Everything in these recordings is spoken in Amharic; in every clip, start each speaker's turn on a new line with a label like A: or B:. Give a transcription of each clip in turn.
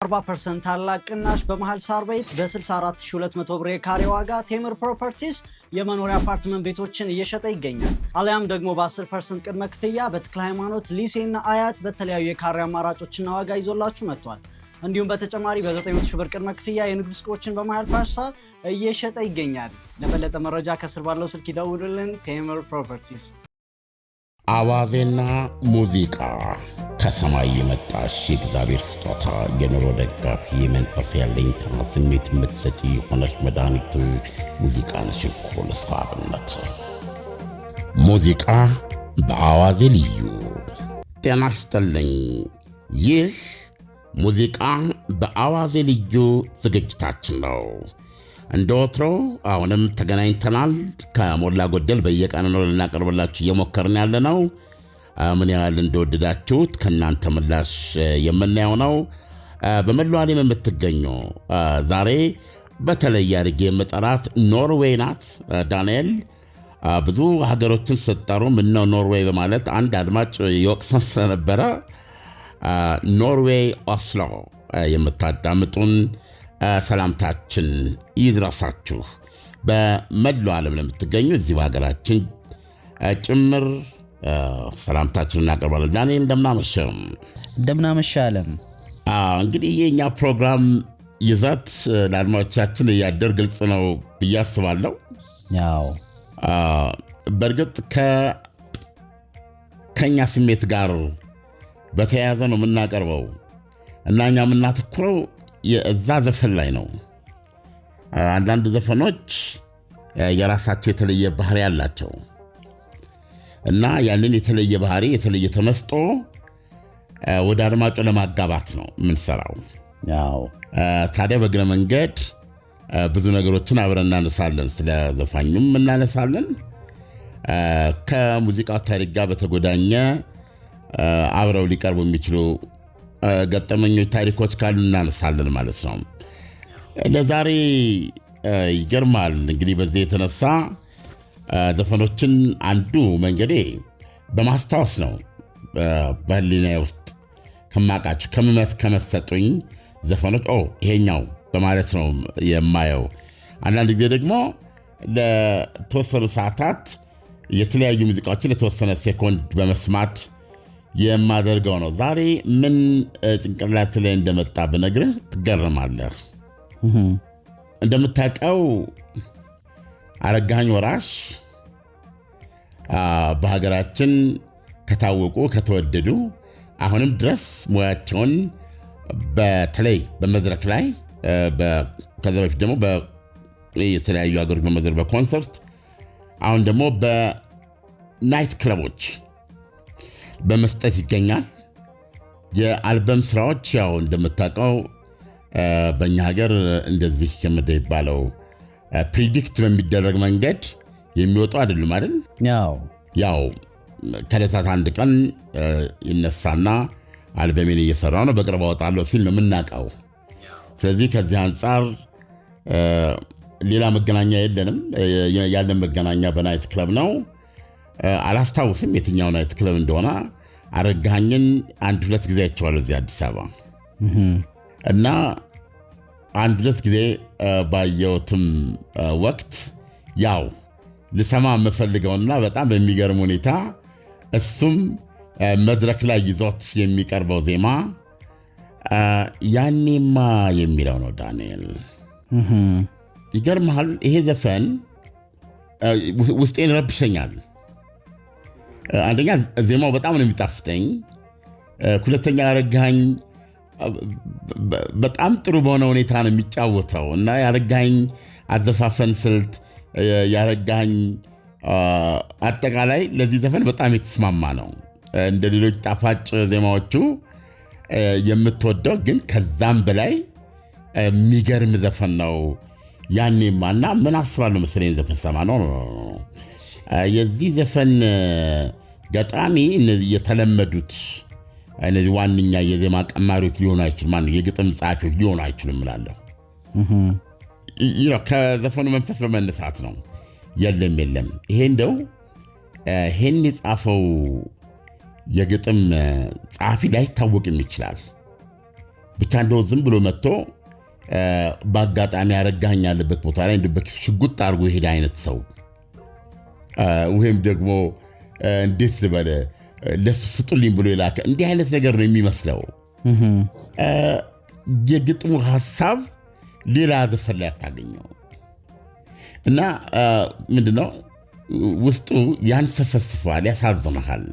A: 40% ታላቅ ቅናሽ በመሃል ሳር ቤት በ64200 ብር የካሬ ዋጋ ቴምር ፕሮፐርቲስ የመኖሪያ አፓርትመንት ቤቶችን እየሸጠ ይገኛል። አሊያም ደግሞ በ10% ቅድመ ክፍያ በተክለ ሃይማኖት ሊሴና አያት በተለያዩ የካሬ አማራጮችና ዋጋ ይዞላችሁ መጥቷል። እንዲሁም በተጨማሪ በ900 ሺህ ብር ቅድመ ክፍያ የንግድ ሱቆችን በመሃል ፓርሳ እየሸጠ ይገኛል። ለበለጠ መረጃ ከስር ባለው ስልክ ይደውሉልን። ቴምር ፕሮፐርቲስ።
B: አዋዜና ሙዚቃ ከሰማይ የመጣሽ የእግዚአብሔር ስጦታ የኑሮ ደጋፊ የመንፈስ ያለኝታ ስሜት የምትሰጪ የሆነች መድኃኒት ሙዚቃ ነሽ እኮ ለሰው አብነት። ሙዚቃ በአዋዜ ልዩ። ጤና ይስጥልኝ። ይህ ሙዚቃ በአዋዜ ልዩ ዝግጅታችን ነው። እንደ ወትሮ አሁንም ተገናኝተናል። ከሞላ ጎደል በየቀኑ ነው ልናቀርብላችሁ እየሞከርን ያለ ነው። ምን ያህል እንደወደዳችሁት ከእናንተ ምላሽ የምናየው ነው። በመላው ዓለም የምትገኙ ዛሬ በተለይ አድርጌ የምጠራት ኖርዌይ ናት። ዳንኤል ብዙ ሀገሮችን ስትጠሩ ምነው ኖርዌይ በማለት አንድ አድማጭ የወቅሰን ስለነበረ ኖርዌይ ኦስሎ የምታዳምጡን ሰላምታችን ይድረሳችሁ። በመላው ዓለም ለምትገኙ እዚህ በሀገራችን ጭምር ሰላምታችን እናቀርባለን። ዳንኤል
C: እንደምናመሻ አለም።
B: እንግዲህ የኛ ፕሮግራም ይዘት ለአድማጮቻችን እያደር ግልጽ ነው ብዬ አስባለሁ።
C: ያው
B: በእርግጥ ከኛ ስሜት ጋር በተያያዘ ነው የምናቀርበው እና እኛ የምናተኩረው የዛ ዘፈን ላይ ነው። አንዳንድ ዘፈኖች የራሳቸው የተለየ ባህሪ ያላቸው እና ያንን የተለየ ባህሪ የተለየ ተመስጦ ወደ አድማጩ ለማጋባት ነው የምንሰራው።
C: ያው
B: ታዲያ በእግረ መንገድ ብዙ ነገሮችን አብረን እናነሳለን። ስለ ዘፋኙም እናነሳለን። ከሙዚቃው ታሪክ ጋር በተጎዳኘ አብረው ሊቀርቡ የሚችሉ ገጠመኞች፣ ታሪኮች ካሉ እናነሳለን ማለት ነው። ለዛሬ ይገርማል እንግዲህ በዚህ የተነሳ ዘፈኖችን አንዱ መንገዴ በማስታወስ ነው። በህሊናዬ ውስጥ ከማውቃቸው ከመሰጡኝ ዘፈኖች ይሄኛው በማለት ነው የማየው። አንዳንድ ጊዜ ደግሞ ለተወሰኑ ሰዓታት የተለያዩ ሙዚቃዎችን ለተወሰነ ሴኮንድ በመስማት የማደርገው ነው። ዛሬ ምን ጭንቅላት ላይ እንደመጣ ብነግርህ ትገረማለህ። እንደምታውቀው አረጋኸኝ ወራሽ በሀገራችን ከታወቁ ከተወደዱ አሁንም ድረስ ሙያቸውን በተለይ በመድረክ ላይ ከዛ በፊት ደግሞ የተለያዩ ሀገሮች በመድረክ በኮንሰርት አሁን ደግሞ በናይት ክለቦች በመስጠት ይገኛል። የአልበም ስራዎች ያው እንደምታውቀው በእኛ ሀገር እንደዚህ የሚባለው ፕሪዲክት በሚደረግ መንገድ የሚወጡ አይደሉም አይደል? ያው ከዕለታት አንድ ቀን ይነሳና አልበሜን እየሰራ ነው በቅርብ አወጣለሁ ሲል ነው የምናውቀው። ስለዚህ ከዚህ አንጻር ሌላ መገናኛ የለንም። ያለን መገናኛ በናይት ክለብ ነው። አላስታውስም የትኛው ናይት ክለብ እንደሆነ። አረጋኸኝን 1-2 ጊዜ አይቼዋለሁ እዚህ አዲስ አበባ እና 1-2 ጊዜ ባየሁትም ወቅት ያው ልሰማ የምፈልገውና በጣም በሚገርም ሁኔታ እሱም መድረክ ላይ ይዞት የሚቀርበው ዜማ ያኔማ የሚለው ነው። ዳንኤል ይገርምሃል፣ ይሄ ዘፈን ውስጤን ረብሸኛል። አንደኛ ዜማው በጣም ነው የሚጣፍጠኝ። ሁለተኛ አረጋኸኝ በጣም ጥሩ በሆነ ሁኔታ ነው የሚጫወተው እና ያረጋኸኝ አዘፋፈን ስልት ያረጋኸኝ አጠቃላይ ለዚህ ዘፈን በጣም የተስማማ ነው። እንደ ሌሎች ጣፋጭ ዜማዎቹ የምትወደው ግን ከዛም በላይ የሚገርም ዘፈን ነው ያኔማ። እና ምን አስባለሁ መሰለኝ ዘፈን ሰማ ነው የዚህ ዘፈን ገጣሚ የተለመዱት እነዚህ ዋነኛ የዜማ ቀማሪዎች ሊሆኑ አይችሉም፣ የግጥም ጸሐፊዎች ሊሆኑ አይችሉም እላለሁ። ከዘፈኑ መንፈስ በመነሳት ነው። የለም ይሄ እንደው ይሄን የጻፈው የግጥም ጸሐፊ ላይታወቅም ይችላል። ብቻ እንደው ዝም ብሎ መጥቶ በአጋጣሚ ያረጋኝ ያለበት ቦታ ላይ እንደበክ ሽጉጥ አድርጎ ይሄድ አይነት ሰው ወይም ደግሞ እንዴት ልበለ ለሱ ስጡልኝ ብሎ ይላከ እንዲህ አይነት ነገር ነው የሚመስለው። የግጥሙ ሐሳብ ሌላ ዘፈን ላይ አታገኘው እና ምንድነው ውስጡ ያንሰፈስፋል፣ ያሳዝናል።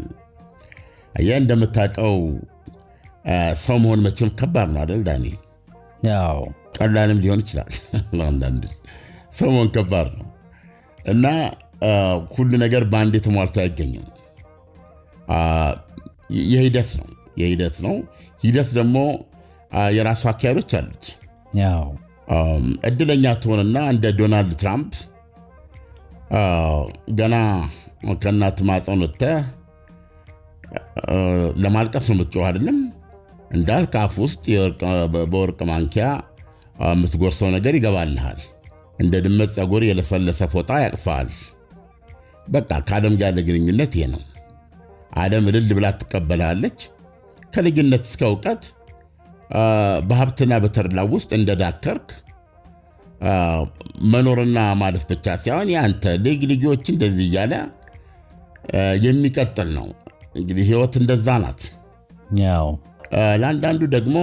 B: አየህ እንደምታውቀው ሰው መሆን መቼም ከባድ ነው አይደል ዳኒ?
C: ያው
B: ቀላልም ሊሆን ይችላል። ለአንዳንድ ሰው መሆን ከባድ ነው እና ሁሉ ነገር በአንዴ ተሟልቶ አይገኝም። የሂደት ነው። ሂደት ደግሞ የራሱ አካሄዶች አሉት።
C: ያው
B: እድለኛ ትሆንና እንደ ዶናልድ ትራምፕ ገና ከእናት ማፀን ወጥተህ ለማልቀስ ነው የምትጮህ አይደለም እንዳልክ አፍ ውስጥ በወርቅ ማንኪያ የምትጎርሰው ነገር ይገባልሃል። እንደ ድመት ፀጉር የለሰለሰ ፎጣ ያቅፋል። በቃ ከዓለም ጋር ያለ ግንኙነት ይሄ ነው። ዓለም እልል ብላ ትቀበላለች። ከልጅነት እስከ እውቀት በሀብትና በተድላ ውስጥ እንደዳከርክ መኖርና ማለፍ ብቻ ሳይሆን ያንተ ልጆች እንደዚህ እያለ የሚቀጥል ነው። እንግዲህ ህይወት እንደዛ ናት።
C: ያው
B: ለአንዳንዱ ደግሞ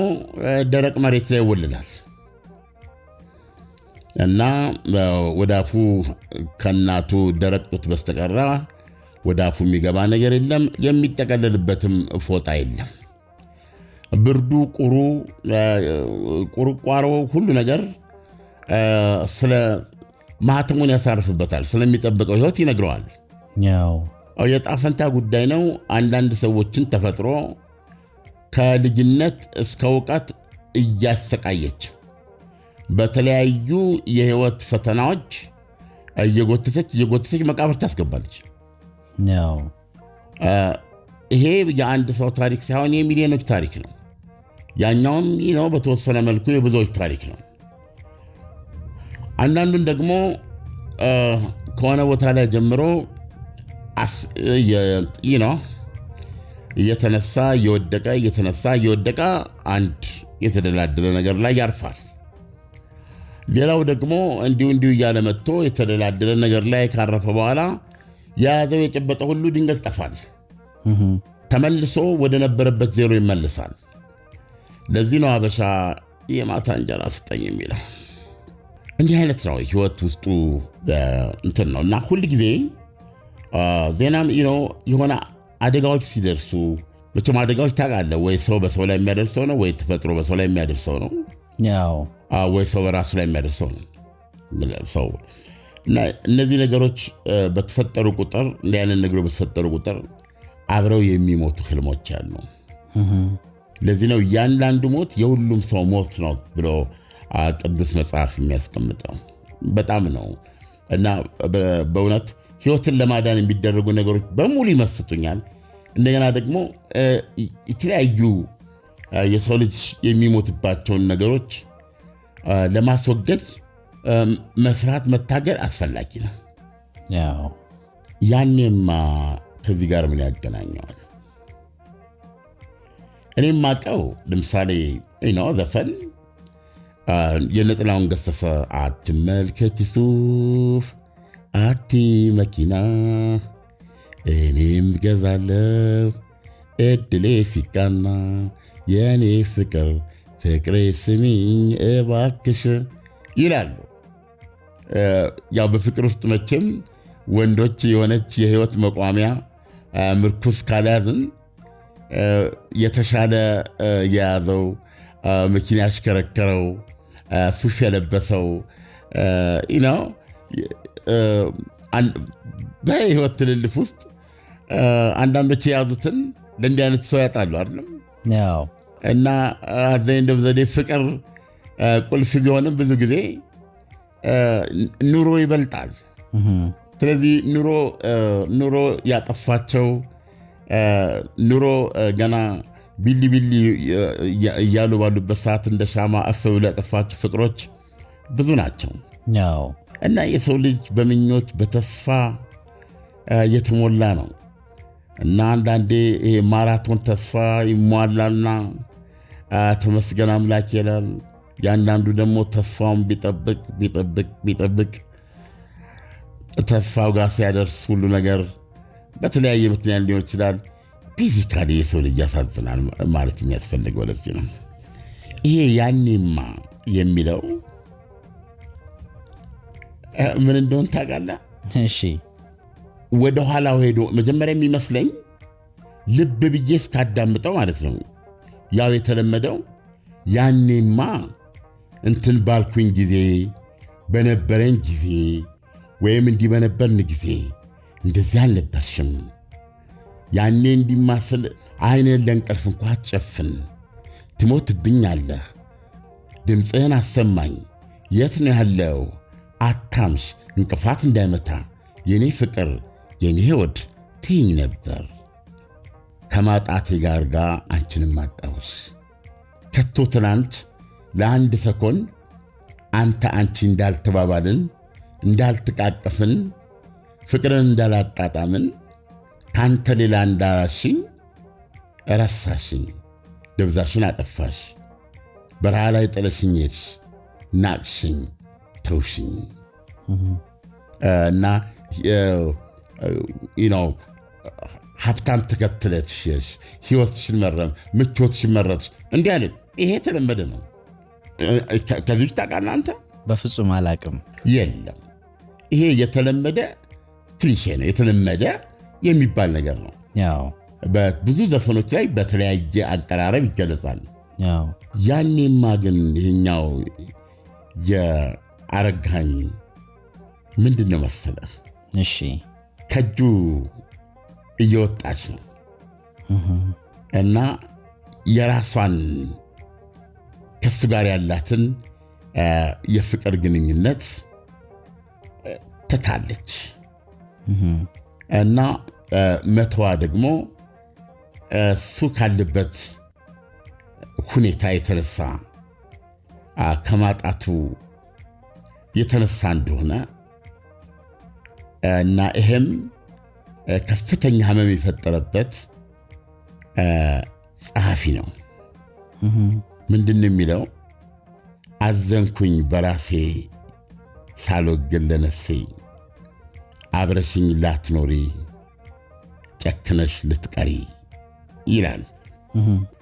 B: ደረቅ መሬት ላይ ይወልላል እና ወዳፉ ከናቱ ደረቅ ጡት በስተቀር ወዳፉ የሚገባ ነገር የለም። የሚጠቀለልበትም ፎጣ የለም። ብርዱ፣ ቁርቋሮ ሁሉ ነገር ስለ ማህተሙን ያሳርፍበታል። ስለሚጠብቀው ህይወት ይነግረዋል።
C: ያው
B: የጣፈንታ ጉዳይ ነው። አንዳንድ ሰዎችን ተፈጥሮ ከልጅነት እስከ እውቀት እያሰቃየች በተለያዩ የህይወት ፈተናዎች እየጎተተች መቃብር ታስገባለች።
C: ያው
B: ይሄ የአንድ ሰው ታሪክ ሳይሆን የሚሊዮኖች ታሪክ ነው። ያኛውም ነው በተወሰነ መልኩ የብዙዎች ታሪክ ነው። አንዳንዱን ደግሞ ከሆነ ቦታ ላይ ጀምሮ እየተነሳ እየወደቀ አንድ የተደላደለ ነገር ላይ ያርፋል። ሌላው ደግሞ እንዲሁ እያለ መጥቶ የተደላደለ ነገር ላይ ካረፈ በኋላ የያዘው የጨበጠ ሁሉ ድንገት ጠፋል። ተመልሶ ወደ ነበረበት ዜሮ ይመልሳል። ለዚህ ነው አበሻ የማታ እንጀራ ስጠኝ የሚለው። እንዲህ አይነት ነው ህይወት ውስጡ እንትን ነው እና ሁል ጊዜ ዜናም የሆነ አደጋዎች ሲደርሱ መቼም አደጋዎች ታውቃለህ፣ ወይ ሰው በሰው ላይ የሚያደርሰው ነው፣ ወይ ተፈጥሮ በሰው ላይ የሚያደርሰው ነው፣
C: ያው
B: ወይ ሰው በራሱ ላይ የሚያደርሰው ነው። ሰው እና እነዚህ ነገሮች በተፈጠሩ ቁጥር እንዲህ አይነት ነገሮች በተፈጠሩ ቁጥር አብረው የሚሞቱ ህልሞች አሉ። ለዚህ ነው እያንዳንዱ ሞት የሁሉም ሰው ሞት ነው ብሎ ቅዱስ መጽሐፍ የሚያስቀምጠው። በጣም ነው እና በእውነት ህይወትን ለማዳን የሚደረጉ ነገሮች በሙሉ ይመስጡኛል። እንደገና ደግሞ የተለያዩ የሰው ልጅ የሚሞትባቸውን ነገሮች ለማስወገድ መስራት፣ መታገል አስፈላጊ ነው።
C: ያው
B: ያኔማ ከዚህ ጋር ምን ያገናኘዋል? እኔም ማቀው ለምሳሌ ዘፈን የነጥላውን ገሰሰ አትመልከች ሱፍ አቲ መኪና እኔም ገዛለው እድሌ ሲቃና የኔ ፍቅሬ ስሚኝ እባክሽ ይላሉ። ያው በፍቅር ውስጥ መቼም ወንዶች የሆነች የህይወት መቋሚያ ምርኩስ ካልያዝን የተሻለ የያዘው መኪና ያሽከረከረው ሱፍ የለበሰው በህይወት ትልልፍ ውስጥ አንዳንዶች የያዙትን ለእንዲህ አይነት ሰው ያጣሉ አይደለም?
C: ያው
B: እና እንደው ዘዴ ፍቅር ቁልፍ ቢሆንም ብዙ ጊዜ ኑሮ ይበልጣል። ስለዚህ ኑሮ ያጠፋቸው ኑሮ ገና ቢሊ እያሉ ባሉበት ሰዓት እንደ ሻማ እፍ ብሎ ያጠፋቸው ፍቅሮች ብዙ ናቸው። እና የሰው ልጅ በምኞት በተስፋ የተሞላ ነው። እና አንዳንዴ ይሄ ማራቶን ተስፋ ይሟላልና ተመስገን አምላክ ይላል። ያንዳንዱ ደግሞ ተስፋውን ቢጠብቅ ተስፋው ጋር ሲያደርስ ሁሉ ነገር በተለያየ ምክንያት ሊሆን ይችላል። ፊዚካሊ የሰው ልጅ ያሳዝናል ማለት የሚያስፈልገው ለዚህ ነው። ይሄ ያኔማ የሚለው ምን እንደሆነ ታውቃለህ?
C: እሺ
B: ወደ ኋላው ሄዶ መጀመሪያ የሚመስለኝ ልብ ብዬ እስካዳምጠው ማለት ነው። ያው የተለመደው ያኔማ እንትን ባልኩኝ ጊዜ በነበረኝ ጊዜ ወይም እንዲህ በነበርን ጊዜ እንደዚህ አልነበርሽም፣ ያኔ እንዲማስል አይንን ለእንቅልፍ እንኳ አትጨፍን፣ ትሞትብኛለህ፣ ድምፅህን አሰማኝ፣ የት ነው ያለው፣ አታምሽ፣ እንቅፋት እንዳይመታ የኔ ፍቅር የኔ ሕይወት ትይኝ ነበር። ከማጣቴ ጋር አንቺንም አጣሁሽ። ከቶ ትናንት ለአንድ ሰኮንድ አንተ አንቺ እንዳልተባባልን እንዳልተቃቀፍን ፍቅርን እንዳላጣጣምን ካንተ ሌላ እንዳላሽኝ ረሳሽኝ፣ ደብዛሽን አጠፋሽ፣ በረሃ ላይ ጥለሽኝ ሄድሽ፣ ናቅሽኝ፣ ተውሽኝ እና ሀብታም ተከትለሽ ሄድሽ፣ ሕይወትሽን ምቾትሽን መረጥሽ። እንዲህ አለ። ይሄ የተለመደ ነው። ከዚህ ውስጥ ታውቃለህ አንተ?
C: በፍጹም አላቅም።
B: የለም ይሄ የተለመደ ክሊሼ ነው። የተለመደ የሚባል ነገር ነው።
C: ያው
B: በብዙ ዘፈኖች ላይ በተለያየ አቀራረብ ይገለጻል።
C: ያው
B: ያኔማ ግን ይሄኛው የአረጋኸኝ ምንድን ነው መሰለህ?
C: እሺ
B: ከእጁ እየወጣች ነው እና የራሷን ከሱ ጋር ያላትን የፍቅር ግንኙነት ትታለች እና መተዋ ደግሞ እሱ ካለበት ሁኔታ የተነሳ ከማጣቱ የተነሳ እንደሆነ እና ይህም ከፍተኛ ህመም የፈጠረበት ጸሐፊ ነው። ምንድን የሚለው? አዘንኩኝ በራሴ ሳልወግን ለነፍሴ፣ አብረሽኝ ላትኖሪ ጨክነሽ ልትቀሪ ይላል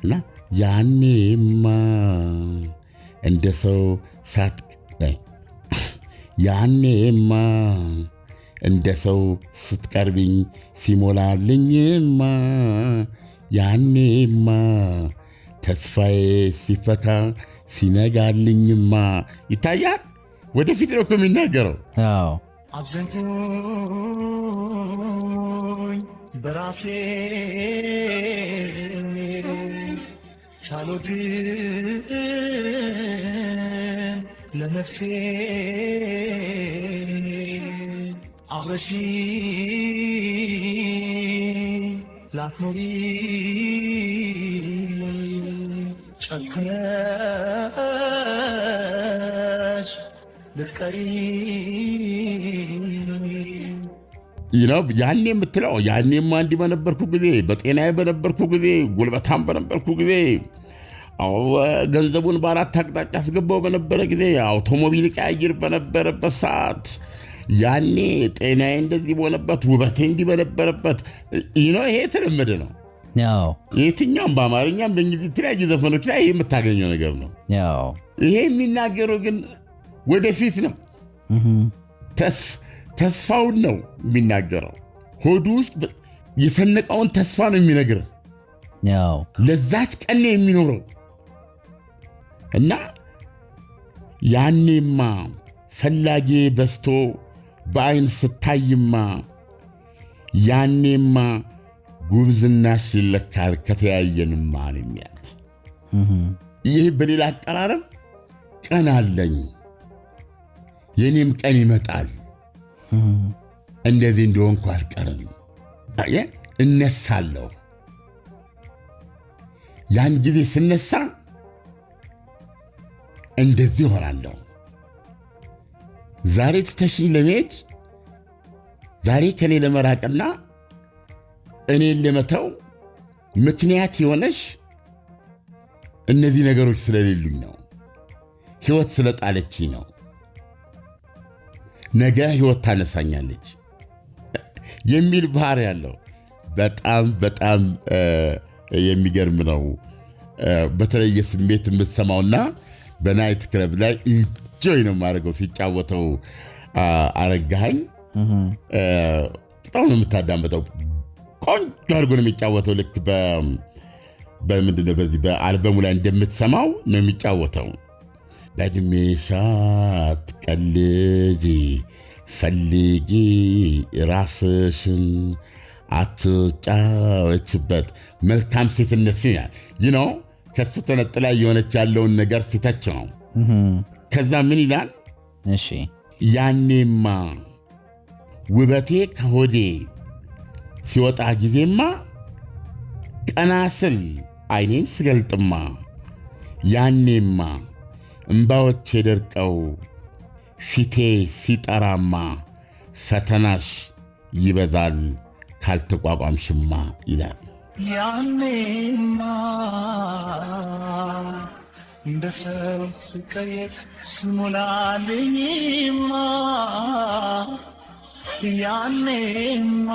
B: እና ያኔማ እንደ ሰው ያኔማ እንደ ሰው ስትቀርብኝ ሲሞላልኝማ፣ ያኔማ ተስፋዬ ሲፈካ ሲነጋልኝማ። ይታያል። ወደፊት ነው እኮ የሚናገረው።
D: አዘንኩኝ በራሴ ሳልወግን ለነፍሴ አብረሽኝ ላትኖሪ ጨክነሽ ልትቀሪ።
B: ያኔ የምትለው ያኔማ እንዲህ በነበርኩ ጊዜ፣ በጤናዬ በነበርኩ ጊዜ፣ ጉልበታም በነበርኩ ጊዜ፣ ገንዘቡን በአራት አቅጣጫ አስገባው በነበረ ጊዜ፣ አውቶሞቢል ቀያይር በነበረበት ሰዓት፣ ያኔ ጤናዬ እንደዚህ በሆነበት፣ ውበቴ እንዲህ በነበረበት። ይሄ የተለመደ ነው። የትኛውም በአማርኛም በእንግሊዝ የተለያዩ ዘፈኖች ላይ ይህ የምታገኘው ነገር ነው። ይሄ የሚናገረው ግን ወደፊት ነው። ተስፋውን ነው የሚናገረው። ሆዱ ውስጥ የሰነቀውን ተስፋ ነው የሚነግር። ለዛች ቀን የሚኖረው እና ያኔማ ፈላጊ በስቶ በአይን ስታይማ፣ ያኔማ ጉብዝናሽ ይለካል ከተያየንማ ነው የሚያት። ይህ በሌላ አቀራረብ ቀን አለኝ፣ የኔም ቀን ይመጣል፣ እንደዚህ እንደሆንኩ አልቀርም፣ እነሳለሁ። ያን ጊዜ ስነሳ እንደዚህ ሆናለሁ። ዛሬ ትተሽኝ ለመሄድ፣ ዛሬ ከኔ ለመራቅና እኔን ለመተው ምክንያት የሆነሽ እነዚህ ነገሮች ስለሌሉኝ ነው። ህይወት ስለጣለችኝ ነው። ነገ ህይወት ታነሳኛለች የሚል ባህሪ ያለው በጣም የሚገርም ነው። በተለየ ስሜት የምትሰማውና በናይት ክለብ ላይ ኢንጆይ ነው የማደርገው ሲጫወተው አረጋኸኝ በጣም ነው የምታዳምጠው። ቆንጆ አድርጎ ነው የሚጫወተው። ልክ በምንድነው በዚህ በአልበሙ ላይ እንደምትሰማው ነው የሚጫወተው። በእድሜሽ አትቀልጂ ፈልጊ ራስሽን አትጫወችበት መልካም ሴትነት ይላል። ከሱ ተነጥላ የሆነች ያለውን ነገር ሲተች ነው። ከዛ ምን ይላል?
C: እሺ
B: ያኔማ ውበቴ ከሆዴ ሲወጣ ጊዜማ ቀና ስል አይኔን ስገልጥማ ያኔማ እምባዎቼ ደርቀው ፊቴ ሲጠራማ ፈተናሽ ይበዛል ካልተቋቋምሽማ ይላል።
D: ያኔማ እንደ ሰው ስቀየር ስሞላልኝማ ያኔማ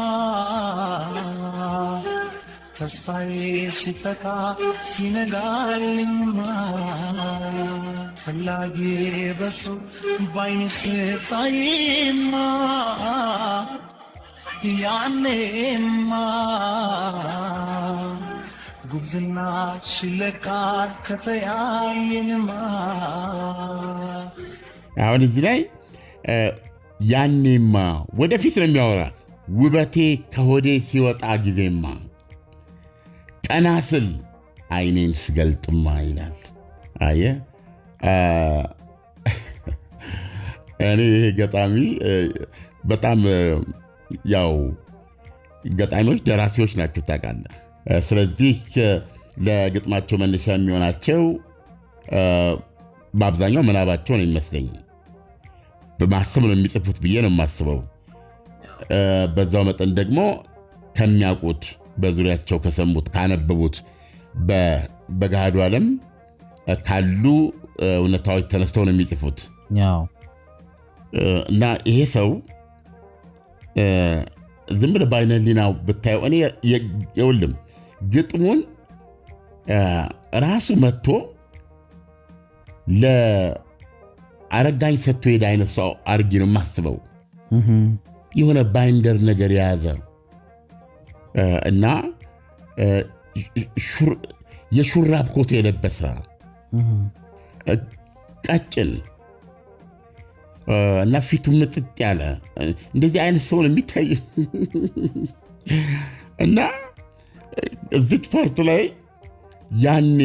D: ተስፋዬ ሲፈታ ሲነጋልኝማ ፈላጊ በሱ ባይኔ ስታይማ ያኔማ ጉብዝና ሽለካ ከተያየንማ።
B: አሁን እዚህ ላይ ያኔማ ወደፊት ነው የሚያወራ። ውበቴ ከሆዴ ሲወጣ ጊዜማ ቀና ስል አይኔን ስገልጥማ ይላል። አየህ እኔ ይሄ ገጣሚ በጣም ያው ገጣሚዎች ደራሲዎች ናቸው ታውቃለህ። ስለዚህ ለግጥማቸው መነሻ የሚሆናቸው በአብዛኛው ምናባቸው ነው ይመስለኝ። በማሰብ ነው የሚጽፉት ብዬ ነው የማስበው። በዛው መጠን ደግሞ ከሚያውቁት በዙሪያቸው ከሰሙት ካነበቡት በገሃዱ ዓለም ካሉ እውነታዎች ተነስተው ነው የሚጽፉት። እና ይሄ ሰው ዝም ብለህ በዓይነ ሕሊናው ብታየው እኔ የውልም ግጥሙን ራሱ መጥቶ ለአረጋኝ ሰጥቶ ሄደ አይነት ሰው አድርጌ ነው የማስበው። የሆነ ባይንደር ነገር የያዘ እና የሹራብ ኮት የለበሰ ቀጭን እና ፊቱ ምጥጥ ያለ እንደዚህ አይነት ሰው ነው የሚታይ። እና እዚች ፓርት ላይ ያኔ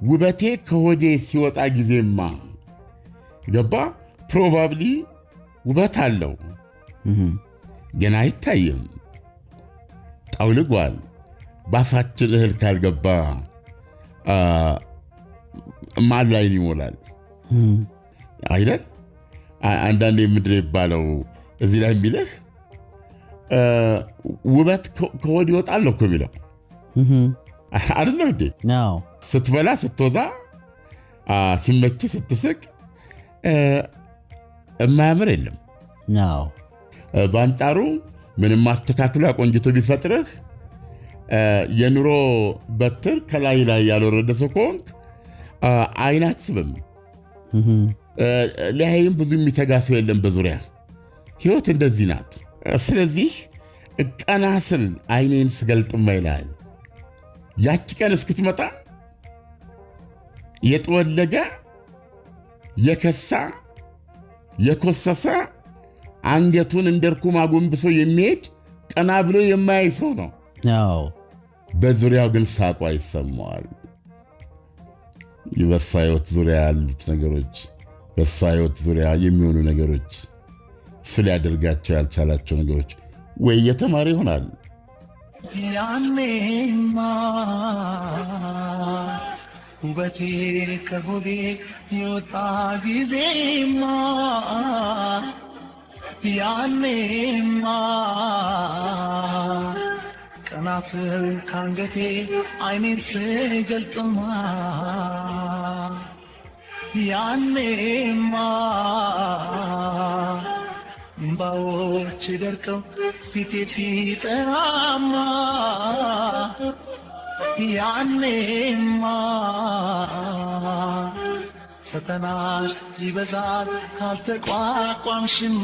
B: ውበቴ ከሆዴ ሲወጣ ጊዜማ ገባ። ፕሮባብሊ ውበት አለው ግን አይታይም፣ ጠውልጓል። ባፋችን እህል ካልገባ ማን ላይ ይሞላል አይደል? አንዳንዴ ምድር ይባለው እዚህ ላይ የሚልህ ውበት ከሆድ ይወጣል ነው እኮ የሚለው አይደለም እንዴ? ስትበላ ስትወዛ ሲመች ስትስቅ የማያምር የለም። በአንጻሩ ምንም ማስተካከሉ ቆንጅቶ ቢፈጥርህ የኑሮ በትር ከላይ ላይ ያልወረደ ሰው ከሆንክ አይን አትስብም። ሊያይም ብዙ የሚተጋ ሰው የለም በዙሪያ። ህይወት እንደዚህ ናት። ስለዚህ ቀና ስል አይኔን ስገልጥማ ይላል። ያቺ ቀን እስክትመጣ የጠወለገ የከሳ የኮሰሰ አንገቱን እንደ ርኩማ ጎንብሶ የሚሄድ ቀና ብሎ የማያይ ሰው ነው። በዙሪያው ግን ሳቋ ይሰማዋል። በእሷ ህይወት ዙሪያ ያሉት ነገሮች፣ በእሷ ህይወት ዙሪያ የሚሆኑ ነገሮች፣ እሱ ሊያደርጋቸው ያልቻላቸው ነገሮች ወይ የተማረ ይሆናል።
D: ያኔማ ውበቴ ከሆዴ የወጣ ጊዜማ ያኔማ ቀናስር ካንገቴ አይኔን ስገልጥማ ያኔማ እምባዎች ደርቀው ፊቴ ሲጠራማ ያኔማ ፈተናሽ ይበዛል ካልተቋቋምሽማ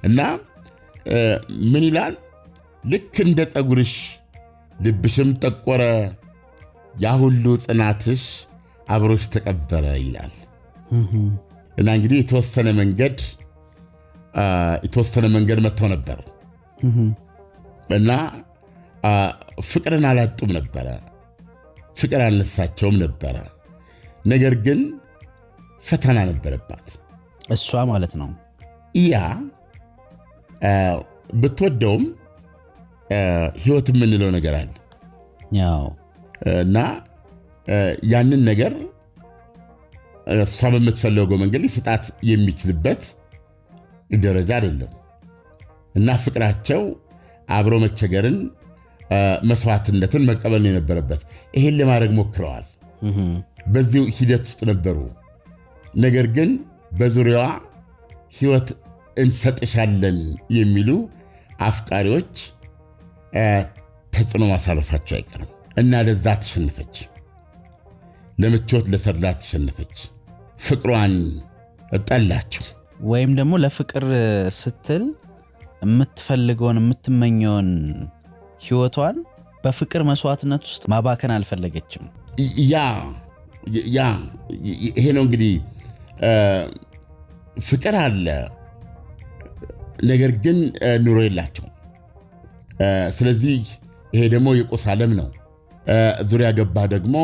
B: እና ምን ይላል? ልክ እንደ ፀጉርሽ ልብሽም ጠቆረ፣ ያ ሁሉ ጽናትሽ አብሮሽ ተቀበረ ይላል። እና እንግዲህ የተወሰነ መንገድ መጥተው ነበር እና ፍቅርን አላጡም ነበረ፣ ፍቅር አልነሳቸውም ነበረ። ነገር ግን ፈተና ነበረባት
C: እሷ ማለት ነው።
B: ያ ብትወደውም ህይወት የምንለው ነገር አለ
C: ያው
B: እና ያንን ነገር እሷ በምትፈልገው መንገድ ሊሰጣት የሚችልበት ደረጃ አይደለም እና ፍቅራቸው አብሮ መቸገርን መስዋዕትነትን መቀበል የነበረበት። ይሄን ለማድረግ ሞክረዋል። በዚህ ሂደት ውስጥ ነበሩ። ነገር ግን በዙሪያዋ ህይወት እንሰጥሻለን የሚሉ አፍቃሪዎች ተጽዕኖ ማሳረፋቸው አይቀርም እና ለዛ ተሸነፈች። ለምቾት ለተድላ ተሸነፈች። ፍቅሯን ጠላቸው።
C: ወይም ደግሞ ለፍቅር ስትል የምትፈልገውን የምትመኘውን ህይወቷን በፍቅር መስዋዕትነት ውስጥ ማባከን አልፈለገችም።
B: ይሄ ነው እንግዲህ ፍቅር አለ፣ ነገር ግን ኑሮ የላቸው። ስለዚህ ይሄ ደግሞ የቁስ ዓለም ነው። ዙሪያ ገባ ደግሞ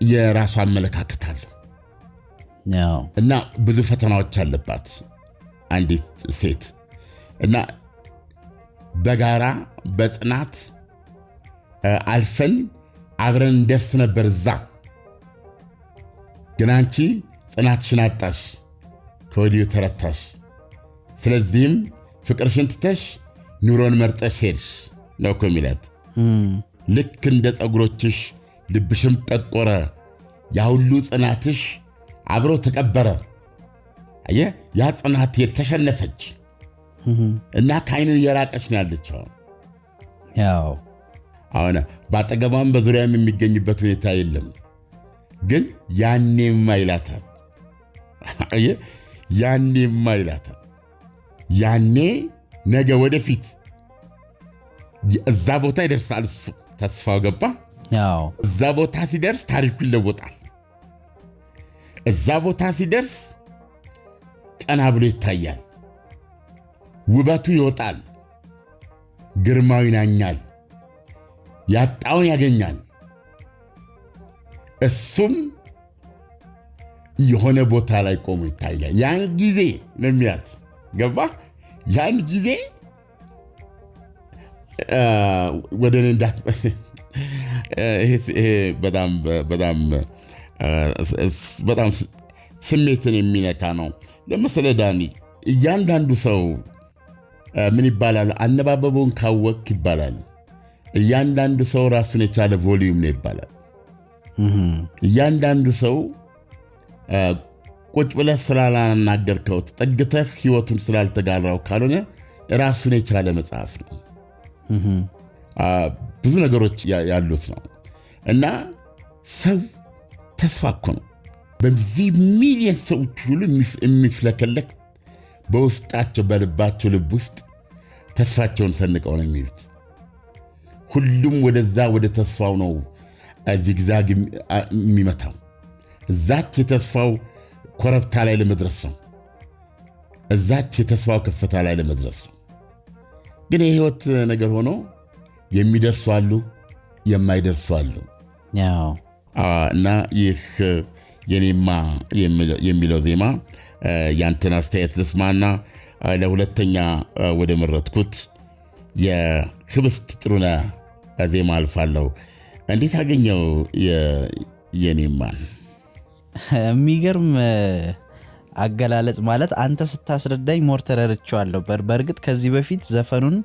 B: የራሷ አመለካከት አለው እና ብዙ ፈተናዎች አለባት አንዲት ሴት እና በጋራ በጽናት አልፈን አብረን እንደርስ ነበር እዛ። ግን አንቺ ጽናትሽን አጣሽ፣ ከወዲሁ ተረታሽ። ስለዚህም ፍቅርሽን ትተሽ ኑሮን መርጠሽ ሄድሽ ነው እኮ የሚላት። ልክ እንደ ፀጉሮችሽ ልብሽም ጠቆረ፣ ያ ሁሉ ጽናትሽ አብሮ ተቀበረ። አየህ፣ ያ ጽናት የተሸነፈች እና ከዓይኑ እየራቀች ነው ያለችው።
C: ያው
B: አሁን በአጠገቧም በዙሪያም የሚገኝበት ሁኔታ የለም። ግን ያኔማ ይላታል። አየህ፣ ያኔማ ይላታል። ያኔ ነገ ወደፊት እዛ ቦታ ይደርሳል እሱ ተስፋው ገባ።
C: ያው
B: እዛ ቦታ ሲደርስ ታሪኩ ይለወጣል። እዛ ቦታ ሲደርስ ቀና ብሎ ይታያል። ውበቱ ይወጣል፣ ግርማው ይናኛል፣ ያጣውን ያገኛል። እሱም የሆነ ቦታ ላይ ቆሞ ይታያል። ያን ጊዜ ነው የሚያት ገባ። ያን ጊዜ ወደ እኔ ይሄ በጣም ስሜትን የሚነካ ነው። ለምሳሌ ዳኒ፣ እያንዳንዱ ሰው ምን ይባላል? አነባበቡን ካወቅ ይባላል። እያንዳንዱ ሰው ራሱን የቻለ ቮሊዩም ነው ይባላል። እያንዳንዱ ሰው ቁጭ ብለህ ስላላናገርከው ተጠግተህ ህይወቱን ስላልተጋራው ካልሆነ ራሱን የቻለ መጽሐፍ ነው። ብዙ ነገሮች ያሉት ነው እና ሰው ተስፋ እኮ ነው። በዚህ ሚሊዮን ሰዎች ሁሉ የሚፍለከለክ በውስጣቸው በልባቸው ልብ ውስጥ ተስፋቸውን ሰንቀው ነው የሚሉት። ሁሉም ወደዛ ወደ ተስፋው ነው ዚግዛግ የሚመታው። እዛች የተስፋው ኮረብታ ላይ ለመድረስ ነው። እዛች የተስፋው ከፍታ ላይ ለመድረስ ነው። ግን የህይወት ነገር ሆኖ የሚደርሱ አሉ፣ የማይደርሱ አሉ። እና ይህ የኔማ የሚለው ዜማ ያንተን አስተያየት ልስማና ለሁለተኛ ወደ መረጥኩት የህብስት ጥሩነህ ዜማ አልፋለሁ። እንዴት አገኘው የኔማን?
C: የሚገርም አገላለጽ ማለት አንተ ስታስረዳኝ ሞር ተረድቼዋለሁ። በእርግጥ ከዚህ በፊት ዘፈኑን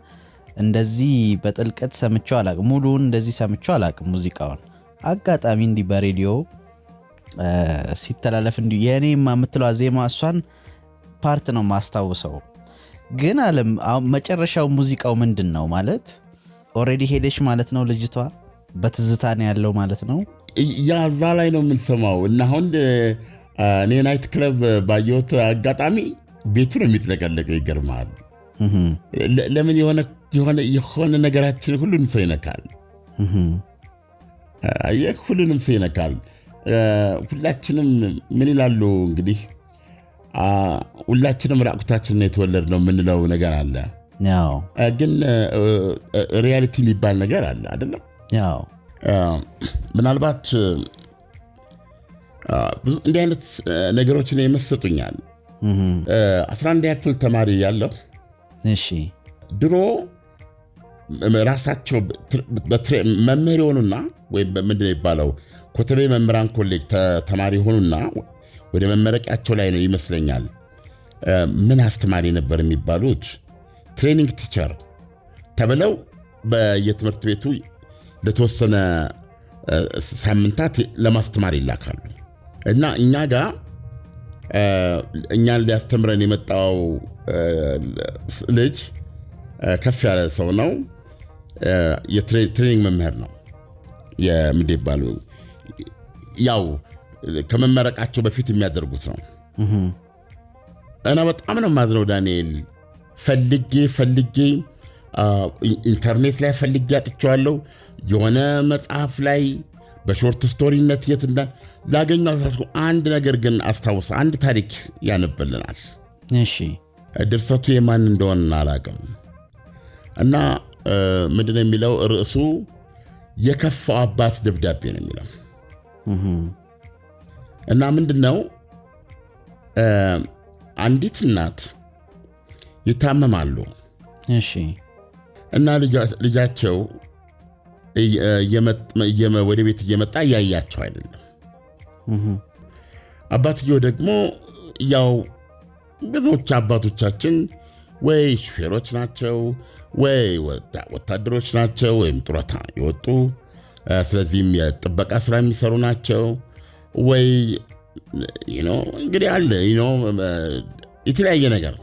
C: እንደዚህ በጥልቀት ሰምቼው አላቅም፣ ሙሉውን እንደዚህ ሰምቼው አላቅም። ሙዚቃውን አጋጣሚ እንዲህ በሬዲዮ ሲተላለፍ እንዲህ የኔማ የምትለው ዜማ እሷን ፓርት ነው ማስታውሰው። ግን አለም መጨረሻው ሙዚቃው ምንድነው ማለት ኦሬዲ ሄደሽ ማለት ነው ልጅቷ በትዝታ ነው ያለው ማለት ነው።
B: ያ እዛ ላይ ነው የምንሰማው። እና አሁን እኔ ናይት ክለብ ባየሁት አጋጣሚ ቤቱ ነው የሚጥለቀለቀው። ይገርማል። ለምን የሆነ ነገራችን ሁሉንም ሰው ይነካል። ሁሉንም ሰው ይነካል። ሁላችንም ምን ይላሉ እንግዲህ ሁላችንም ራቁታችን ነው የተወለድነው የምንለው ነገር አለ።
C: ያው
B: ግን ሪያሊቲ የሚባል ነገር አለ አይደለም?
C: ያው
B: ምናልባት ብዙ እንዲህ አይነት ነገሮችን ይመስጡኛል። 11ኛ ክፍል ተማሪ ያለሁ
C: እሺ
B: ድሮ ራሳቸው መምህር ሆኑና ወይም ምንድነው የሚባለው ኮተቤ መምህራን ኮሌጅ ተማሪ ሆኑና ወደ መመረቂያቸው ላይ ነው ይመስለኛል። ምን አስተማሪ ነበር የሚባሉት? ትሬኒንግ ቲቸር ተብለው በየትምህርት ቤቱ ለተወሰነ ሳምንታት ለማስተማር ይላካሉ። እና እኛ ጋር እኛን ሊያስተምረን የመጣው ልጅ ከፍ ያለ ሰው ነው። የትሬኒንግ መምህር ነው። የምንድን ይባሉ ያው ከመመረቃቸው በፊት የሚያደርጉት ነው። እና በጣም ነው ማዝነው ዳንኤል። ፈልጌ ኢንተርኔት ላይ ፈልጌ አጥቼዋለሁ። የሆነ መጽሐፍ ላይ በሾርት ስቶሪነት የት ላገኘው አንድ ነገር ግን አስታውሳ አንድ ታሪክ ያነብልናል።
C: እሺ
B: ድርሰቱ የማን እንደሆነ አላውቅም። እና ምንድነው የሚለው ርዕሱ የከፋው አባት ደብዳቤ ነው የሚለው። እና ምንድነው አንዲት እናት ይታመማሉ።
C: እሺ
B: እና ልጃቸው ወደ ቤት እየመጣ ያያቸው አይደለም። አባትየው ደግሞ ያው ብዙዎች አባቶቻችን ወይ ሹፌሮች ናቸው ወይ ወታደሮች ናቸው ወይም ጡረታ የወጡ ስለዚህም የጥበቃ ስራ የሚሰሩ ናቸው ወይ እንግዲህ አለ የተለያየ ነገር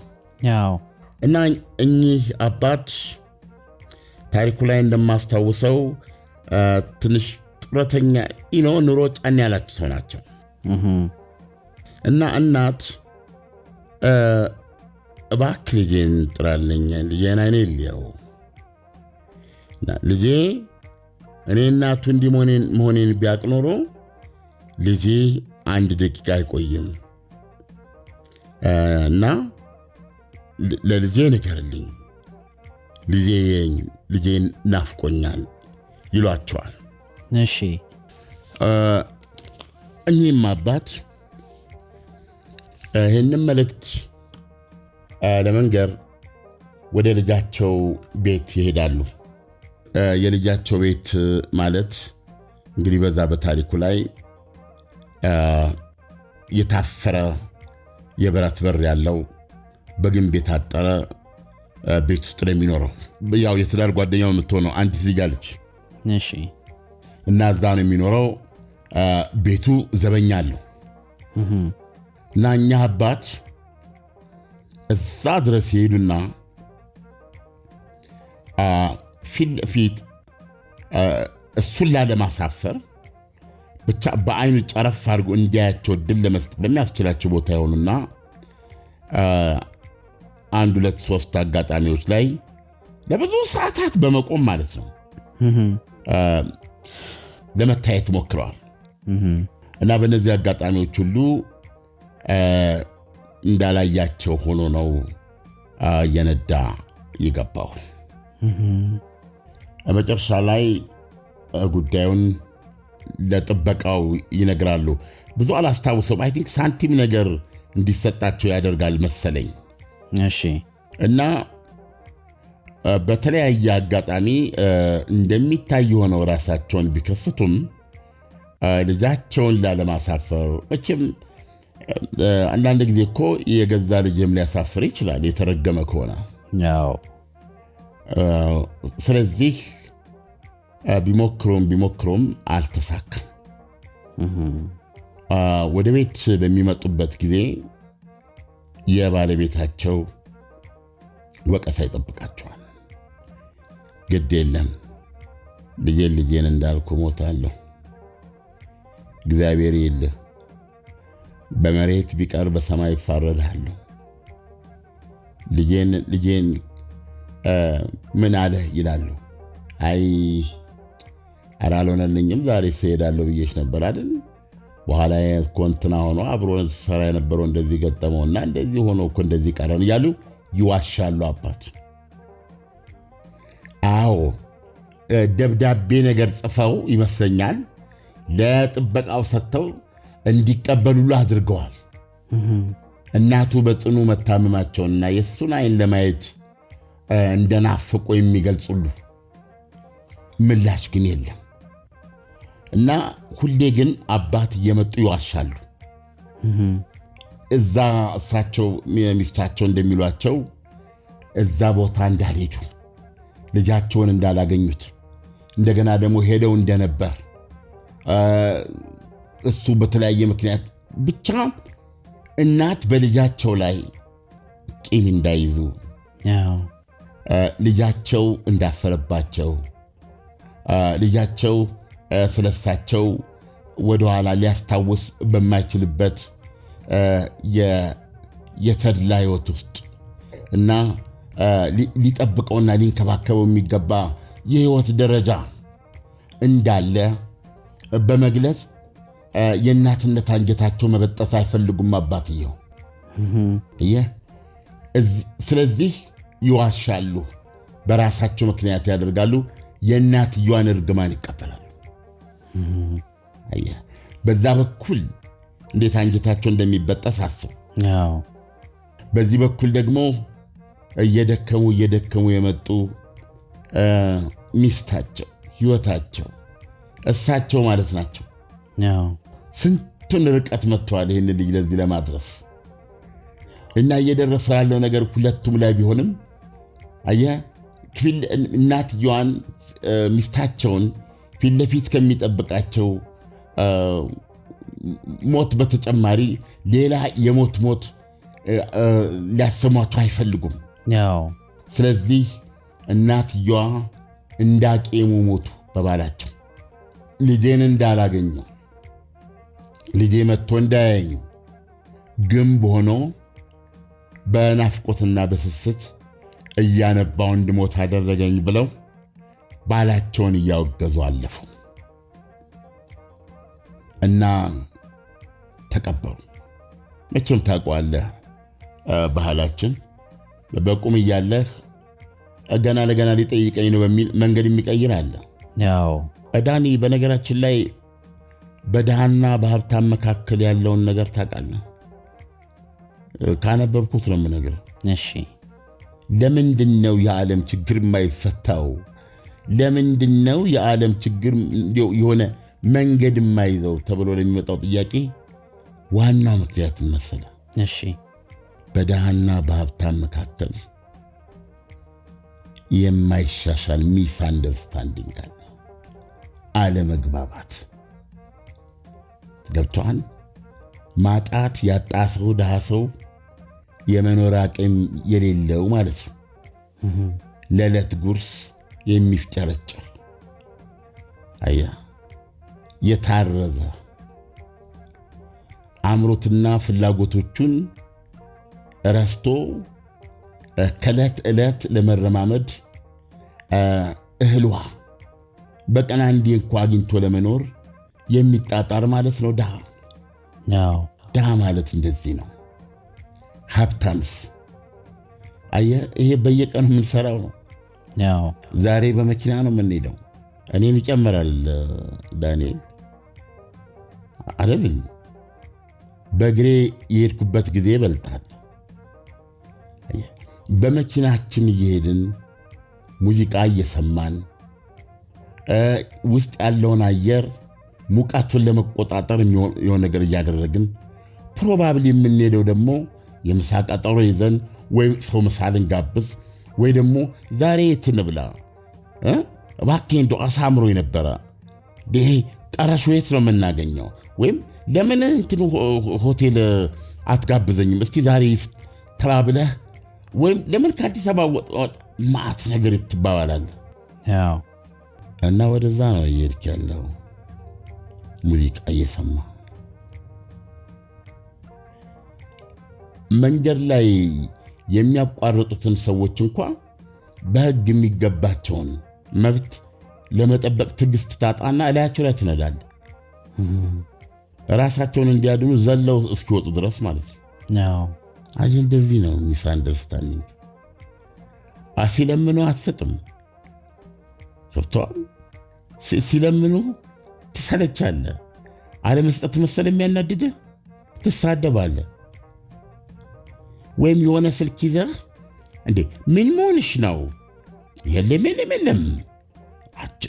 C: ያው
B: እና እኚህ አባት ታሪኩ ላይ እንደማስታውሰው ትንሽ ጡረተኛ ኑሮ ጫን ያላቸው ሰው ናቸው። እና እናት እባክህ ልጄን ጥራልኝ፣ ልጄን አይኔ ልየው፣ ልጄ እኔ እናቱ እንዲህ መሆኔን ቢያውቅ ኖሮ ልጄ አንድ ደቂቃ አይቆይም እና ለልጄ ንገርልኝ፣ ልጄን ናፍቆኛል ይሏቸዋል።
C: እሺ
B: እኚህም አባት ይህንን መልእክት ለመንገር ወደ ልጃቸው ቤት ይሄዳሉ። የልጃቸው ቤት ማለት እንግዲህ በዛ በታሪኩ ላይ የታፈረ የብረት በር ያለው በግንብ የታጠረ ቤት ውስጥ ነው የሚኖረው። ያው የትዳር ጓደኛው የምትሆነው አንዲት ልጅ አለች።
C: እሺ
B: እና እዛ ነው የሚኖረው። ቤቱ ዘበኛ አለው። እና እኛ አባት እዛ ድረስ ይሄዱና ፊት ለፊት እሱን ላለማሳፈር ብቻ በአይኑ ጨረፍ አድርጎ እንዲያያቸው ድል ለመስጠት በሚያስችላቸው ቦታ ይሆኑና 1 2 3 አጋጣሚዎች ላይ ለብዙ ሰዓታት በመቆም ማለት ነው ለመታየት ሞክረዋል። እና በእነዚህ አጋጣሚዎች ሁሉ እንዳላያቸው ሆኖ ነው የነዳ የገባው። መጨረሻ ላይ ጉዳዩን ለጥበቃው ይነግራሉ። ብዙ አላስታውሰውም። አይ ቲንክ ሳንቲም ነገር እንዲሰጣቸው ያደርጋል መሰለኝ።
C: እሺ
B: እና በተለያየ አጋጣሚ እንደሚታይ ሆነው ራሳቸውን ቢከስቱም ልጃቸውን ላለማሳፈር መቼም አንዳንድ ጊዜ እኮ የገዛ ልጅም ሊያሳፍር ይችላል የተረገመ ከሆነ። ስለዚህ ቢሞክሩም አልተሳካም። ወደ ቤት በሚመጡበት ጊዜ የባለቤታቸው ወቀሳ ይጠብቃቸዋል። ግድ የለም ልጄን እንዳልኩ ሞታለሁ፣ እግዚአብሔር የለህ፣ በመሬት ቢቀር በሰማይ ይፋረድሃለሁ። ልጄን ምን አለ ይላሉ። አይ ኧረ አልሆነልኝም፣ ዛሬ ስሄዳለሁ ብዬሽ ነበር አይደል? በኋላ እኮ እንትና ሆኖ አብሮ ሰራ የነበረው እንደዚህ ገጠመውና እንደዚህ ሆኖ እኮ እንደዚህ ቀረን እያሉ ይዋሻሉ አባት። አዎ ደብዳቤ ነገር ጽፈው ይመስለኛል ለጥበቃው ሰጥተው እንዲቀበሉሉ አድርገዋል። እናቱ በጽኑ መታመማቸውና የእሱን አይን ለማየት እንደናፍቆ የሚገልጹሉ። ምላሽ ግን የለም እና ሁሌ ግን አባት እየመጡ ይዋሻሉ። እዛ እሳቸው ሚስታቸው እንደሚሏቸው እዛ ቦታ እንዳልሄዱ፣ ልጃቸውን እንዳላገኙት፣ እንደገና ደግሞ ሄደው እንደነበር እሱ በተለያየ ምክንያት ብቻ እናት በልጃቸው ላይ ቂም እንዳይዙ፣ ልጃቸው እንዳፈረባቸው፣ ልጃቸው ስለሳቸው ወደኋላ ሊያስታውስ በማይችልበት የተድላ ሕይወት ውስጥ እና ሊጠብቀውና ሊንከባከበው የሚገባ የሕይወት ደረጃ እንዳለ በመግለጽ የእናትነት አንጀታቸው መበጠስ አይፈልጉም አባትየው። ስለዚህ ይዋሻሉ፣ በራሳቸው ምክንያት ያደርጋሉ፣ የእናትየዋን እርግማን ይቀበላሉ። በዛ በኩል እንዴት አንጀታቸው እንደሚበጠስ አስብ። በዚህ በኩል ደግሞ እየደከሙ የመጡ ሚስታቸው፣ ህይወታቸው፣ እሳቸው ማለት ናቸው። ስንቱን ርቀት መጥተዋል ይህን ልጅ ለዚህ ለማድረስ እና እየደረሰ ያለው ነገር ሁለቱም ላይ ቢሆንም እናትየዋን ሚስታቸውን ፊት ለፊት ከሚጠብቃቸው ሞት በተጨማሪ ሌላ የሞት ሊያሰሟቸው አይፈልጉም። ስለዚህ እናትየዋ እንዳቄሙ ሞቱ በባላቸው። ልጄን እንዳላገኘው፣ ልጄ መጥቶ እንዳያየኝ ግንብ ሆኖ በናፍቆትና በስስት እያነባው እንድሞት አደረገኝ ብለው ባላቸውን እያወገዙ አለፉ እና ተቀበሩ። መቼም ታውቀዋለህ ባህላችን በቁም እያለህ ገና ለገና ሊጠይቀኝ ነው በሚል መንገድ የሚቀይር አለ። ዳኒ፣ በነገራችን ላይ በድሃና በሀብታም መካከል ያለውን ነገር ታውቃለህ? ካነበብኩት ነው የምነግርህ።
C: እሺ፣
B: ለምንድን ነው የዓለም ችግር የማይፈታው? ለምንድን ነው የዓለም ችግር የሆነ መንገድ የማይዘው ተብሎ ለሚመጣው ጥያቄ ዋናው ምክንያት መሰለ።
C: እሺ፣
B: በድሃና በሀብታም መካከል የማይሻሻል ሚስ አንደርስታንዲንግ አለ፣ አለመግባባት። ገብቶሃል? ማጣት ያጣ ሰው፣ ድሃ ሰው የመኖር አቅም የሌለው ማለት ነው። ለዕለት ጉርስ የሚፍጨረጨር የታረዘ አምሮትና ፍላጎቶቹን ረስቶ ከዕለት ዕለት ለመረማመድ እህልዋ በቀን አንዴ እንኳ አግኝቶ ለመኖር የሚጣጣር ማለት ነው ድሃ። ድሃ ማለት እንደዚህ ነው። ሀብታምስ ይሄ በየቀኑ የምንሰራው ነው። ዛሬ በመኪና ነው የምንሄደው። እኔን ይጨምራል ዳንኤል አይደል? በእግሬ የሄድኩበት ጊዜ ይበልጣል። በመኪናችን እየሄድን ሙዚቃ እየሰማን ውስጥ ያለውን አየር ሙቀቱን ለመቆጣጠር የሆነ ነገር እያደረግን ፕሮባብሊ የምንሄደው ደግሞ የምሳ ቀጠሮ ይዘን ወይም ሰው ምሳ ልንጋብዝ ወይ ደግሞ ዛሬ የት እንብላ እባክህ እንደው አሳምሮ የነበረ ይሄ ቀረሹ የት ነው የምናገኘው ወይም ለምን እንትን ሆቴል አትጋብዘኝም እስቲ ዛሬ ተባብለህ ወይም ለምን ከአዲስ አበባ ማት ነገር ይትባባላል እና ወደዛ ነው እየሄድክ ያለው ሙዚቃ እየሰማ መንገድ ላይ የሚያቋርጡትን ሰዎች እንኳን በህግ የሚገባቸውን መብት ለመጠበቅ ትግስት ታጣና እላያቸው ላይ ትነዳል ራሳቸውን እንዲያድኑ ዘለው እስኪወጡ ድረስ ማለት ነው። አይ እንደዚህ ነው ሚስ አንደርስታንዲንግ። ሲለምኑ አትሰጥም ገብቶሃል? ሲለምኑ ትሰለቻለህ። አለመስጠት መሰለ የሚያናድድህ ትሳደባለህ። ወይም የሆነ ስልክ ይዘህ እንዴ ምን መሆንሽ ነው የለም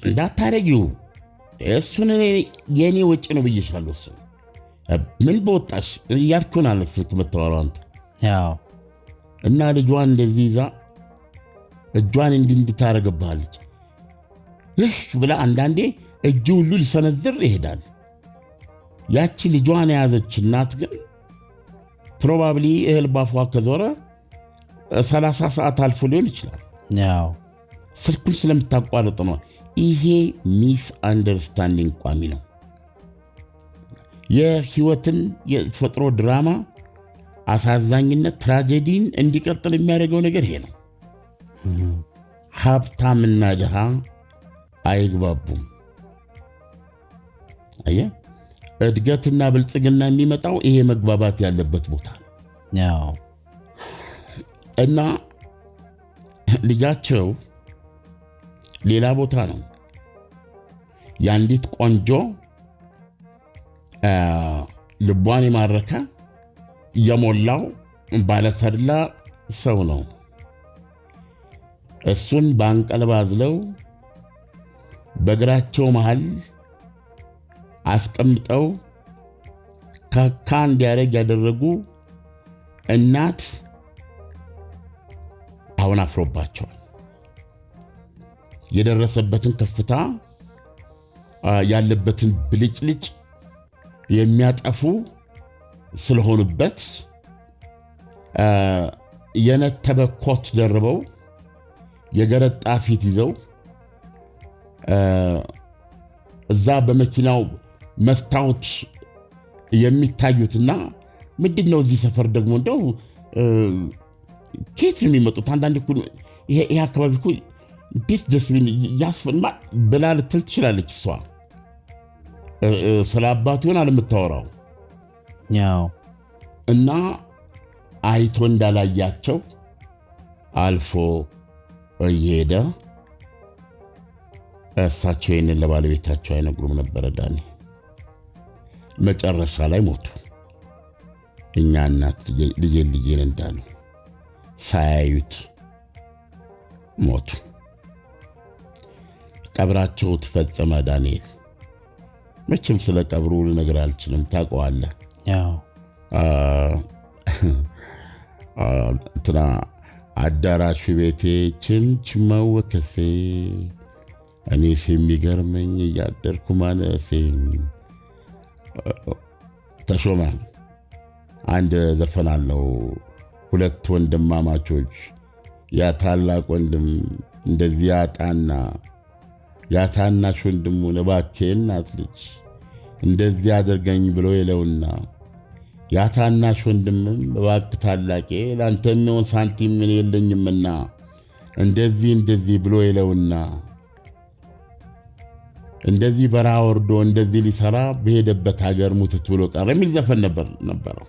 B: እንዳታረጊው እሱን የኔ ወጪ ነው ብዬሻለሁ እሱ ምን በወጣሽ እያልኩን አለ ስልክ የምታወራው አንተ እና ልጇን እንደዚህ ይዛ እጇን እንድታረግብሃለች ይህ ብላ አንዳንዴ እጁ ሁሉ ሊሰነዝር ይሄዳል። ያቺ ልጇን የያዘች እናት ግን ፕሮባብሊ እህል ባፏ ከዞረ 30 ሰዓት አልፎ ሊሆን ይችላል። ስልኩን ስለምታቋርጥ ነው። ይሄ ሚስ አንደርስታንዲንግ ቋሚ ነው። የህይወትን የተፈጥሮ ድራማ አሳዛኝነት ትራጀዲን እንዲቀጥል የሚያደርገው ነገር ይሄ ነው። ሀብታምና ድሃ አይግባቡም። አየህ እድገትና ብልጽግና የሚመጣው ይሄ መግባባት ያለበት ቦታ ነው። እና ልጃቸው ሌላ ቦታ ነው። ያንዲት ቆንጆ ልቧን የማረከ የሞላው ባለተድላ ሰው ነው። እሱን ባንቀልባዝለው በእግራቸው መሃል አስቀምጠው ካካ እንዲያደርግ ያደረጉ እናት አሁን አፍሮባቸዋል። የደረሰበትን ከፍታ ያለበትን ብልጭልጭ የሚያጠፉ ስለሆኑበት የነተበ ኮት ደርበው የገረጣ ፊት ይዘው እዛ በመኪናው መስታወት የሚታዩትና ምንድነው እዚህ ሰፈር ደግሞ እንደው ኬት ነው የሚመጡት? አንዳንድ እኮ ይሄ አካባቢ እኮ ደስ ቢል ያስፈማ ብላ ልትል ትችላለች። እሷ ስለ አባቱ ይሆናል የምታወራው እና አይቶ እንዳላያቸው አልፎ እየሄደ እሳቸው ይህንን ለባለቤታቸው አይነግሩም ነበረ ዳኒ። መጨረሻ ላይ ሞቱ። እኛ እናት ልጄን እንዳሉ ሳያዩት ሞቱ። ቀብራቸው ተፈጸመ። ዳንኤል መቼም ስለ ቀብሩ ልነግር አልችልም፣ ታውቀዋለህ። እንትና አዳራሹ ቤቴ ችምችማው ወከሴ እኔስ የሚገርመኝ እያደርኩ ማነሴ። ተሾመ አንድ ዘፈን አለው፣ ሁለት ወንድማማቾች ያ ታላቅ ወንድም እንደዚህ ያጣና ያ ታናሽ ወንድሙን እባክህ እናት ልጅ እንደዚህ አድርገኝ ብሎ ይለውና ያ ታናሽ ወንድምም እባክህ ታላቄ ላንተ የሚሆን ሳንቲም ምን የለኝምና እንደዚህ ብሎ ይለውና እንደዚህ በረሃ ወርዶ እንደዚህ ሊሰራ በሄደበት ሀገር ሙትት ብሎ ቀረ የሚል ዘፈን ነበረው።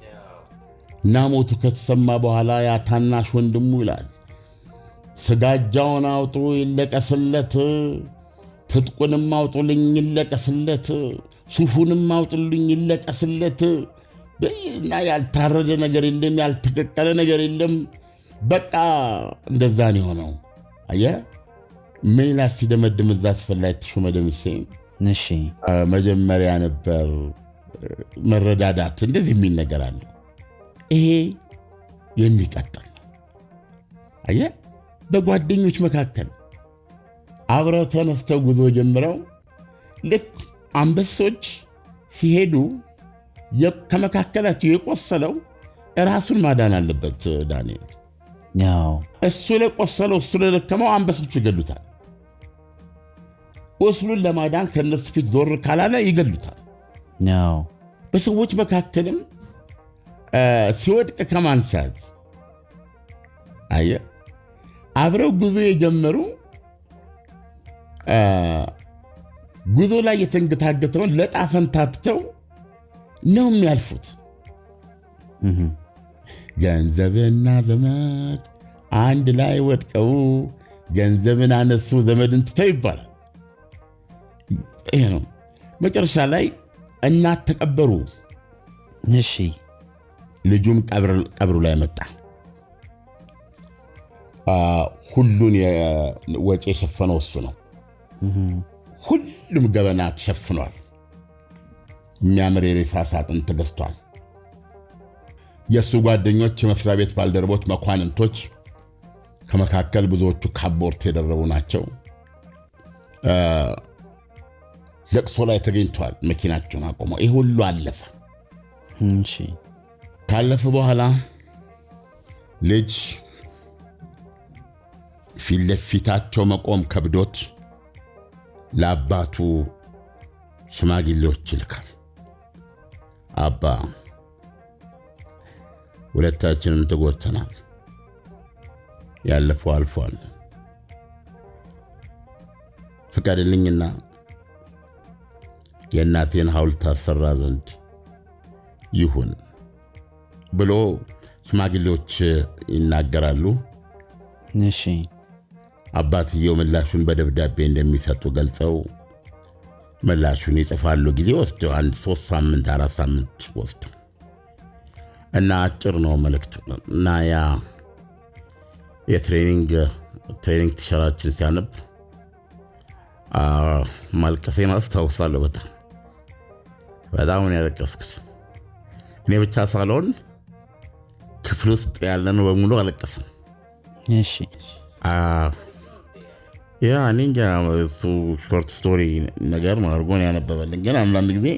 B: እና ሞቱ ከተሰማ በኋላ ያ ታናሽ ወንድሙ ይላል ስጋጃውን አውጡ ይለቀስለት፣ ትጥቁንም አውጡልኝ ይለቀስለት፣ ሱፉንም አውጡልኝ ይለቀስለት፣ እና ያልታረደ ነገር የለም ያልተቀቀለ ነገር የለም። በቃ እንደዛ ነው የሆነው። አየህ ምን ይላል ሲደመድም እዛ አስፈላጊ ተሾመ ደምሴ
C: እሺ፣
B: መጀመሪያ ነበር መረዳዳት እንደዚህ የሚል ነገር አለ። ይሄ የሚቀጥል አየህ በጓደኞች መካከል አብረው ተነስተው ጉዞ ጀምረው ልክ አንበሶች ሲሄዱ ከመካከላቸው የቆሰለው ራሱን ማዳን አለበት ዳንኤል እሱ ለቆሰለው እሱ ለደከመው አንበሶች ይገሉታል ቁስሉን ለማዳን ከነሱ ፊት ዞር ካላለ ይገሉታል በሰዎች መካከልም ሲወድቅ ከማንሳት አየህ አብረው ጉዞ የጀመሩ ጉዞ ላይ የተንገታገተውን ለጣፈንታተው ነው የሚያልፉት ገንዘብና ዘመድ አንድ ላይ ወድቀው ገንዘብን አነሱ ዘመድን ትተው ይባላል ይሄ ነው መጨረሻ ላይ እናት ተቀበሩ
C: እሺ
B: ልጁም ቀብሩ ላይ መጣ ሁሉን ወጪ የሸፈነው እሱ ነው ሁሉም ገበና ተሸፍኗል የሚያምር የሬሳ ሳጥን ተገዝቷል የሱ ጓደኞች የመስሪያ ቤት ባልደረቦች መኳንንቶች ከመካከል ብዙዎቹ ካቦርት የደረቡ ናቸው ለቅሶ ላይ ተገኝቷል መኪናቸውን አቆመው ይሄ ሁሉ አለፈ
C: እሺ
B: ካለፈ በኋላ ልጅ ፊት ለፊታቸው መቆም ከብዶት ለአባቱ ሽማግሌዎች ይልካል አባ ሁለታችንም ተጎድተናል ያለፈው አልፏል ፍቀድልኝና የእናቴን ሐውልት አሰራ ዘንድ ይሁን ብሎ ሽማግሌዎች ይናገራሉ
C: እሺ
B: አባትየው ምላሹን በደብዳቤ እንደሚሰጡ ገልጸው ምላሹን ይጽፋሉ ጊዜ ወስደው 3 ሳምንት 4 ሳምንት ወስደው እና አጭር ነው መልእክቱ እና ያ የትሬኒንግ ቲሸራችን ሲያነብ ማልቀሴን አስታውሳለሁ በጣም ነው ያለቀስኩት እኔ ብቻ ሳልሆን ክፍል ውስጥ ያለነው በሙሉ አለቀስን
C: እሺ
B: ያ ninja እሱ ሾርት ስቶሪ ነገር ማርጎን ያነበበልን ግን አንዳንድ ጊዜ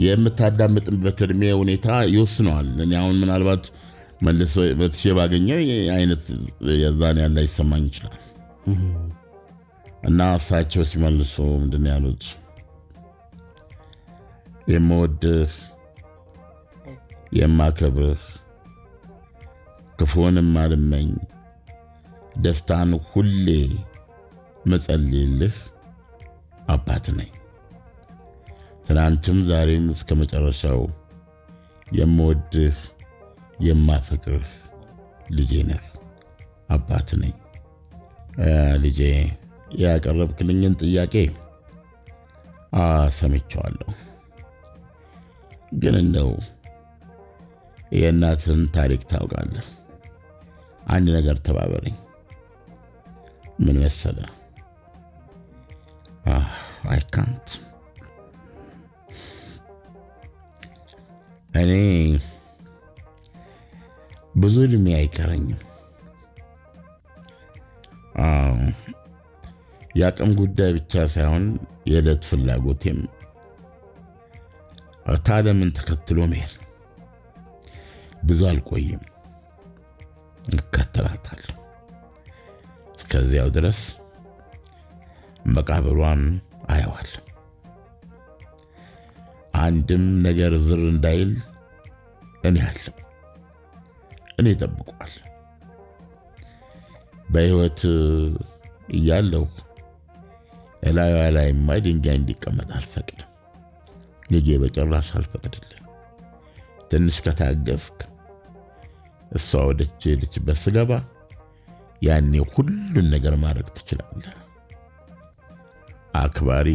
B: የምታዳምጥበት እድሜ ሁኔታ ይወስነዋል እኔ አሁን ምናልባት መልሶ በትሼ ባገኘው አይነት የዛን ያለ ይሰማኝ ይችላል እና እሳቸው ሲመልሱ ምንድን ነው ያሉት የምወድህ የማከብርህ ክፉንም አልመኝ ደስታን ሁሌ መጸልይልህ አባት ነኝ ትናንትም ዛሬም እስከ መጨረሻው የምወድህ የማፈቅርህ ልጄ ነህ አባት ነኝ ልጄ ያቀረብክልኝን ጥያቄ ሰምቼዋለሁ ግን እንደው የእናትህን ታሪክ ታውቃለህ አንድ ነገር ተባበረኝ ምን መሰለህ I can't እኔ ብዙ እድሜ አይቀረኝም የአቅም ጉዳይ ብቻ ሳይሆን የዕለት ፍላጎቴም ታለምን ተከትሎ መሄድ ብዙ አልቆይም እከተላታለሁ እስከዚያው ድረስ መቃብሯን አየዋለሁ አንድም ነገር ዝር እንዳይል እኔ አለው እኔ ጠብቋል በህይወት እያለሁ እላዩ ላይ ድንጋይ እንዲቀመጥ አልፈቅድም ልጄ በጭራሽ አልፈቅድልህ ትንሽ ከታገስክ እሷ ወደች በስገባ ያኔ ሁሉን ነገር ማድረግ ትችላለህ አክባሪ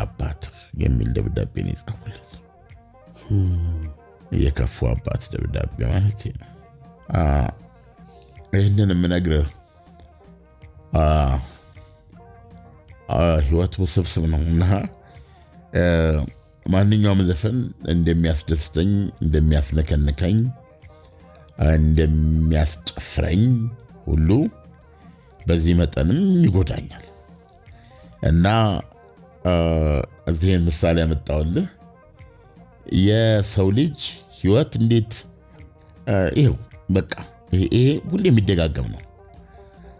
B: አባት የሚል ደብዳቤ ነው የጻፈለት የከፉ አባት ደብዳቤ ማለት ነው ይህንን የምነግርህ ህይወት ውስብስብ ነውና ማንኛውም ዘፈን እንደሚያስደስተኝ እንደሚያስነከንከኝ እንደሚያስጨፍረኝ ሁሉ በዚህ መጠንም ይጎዳኛል እና እዚህን ምሳሌ ያመጣውልህ የሰው ልጅ ህይወት እንዴት ይሄው በቃ ይሄ ሁሌ የሚደጋገም ነው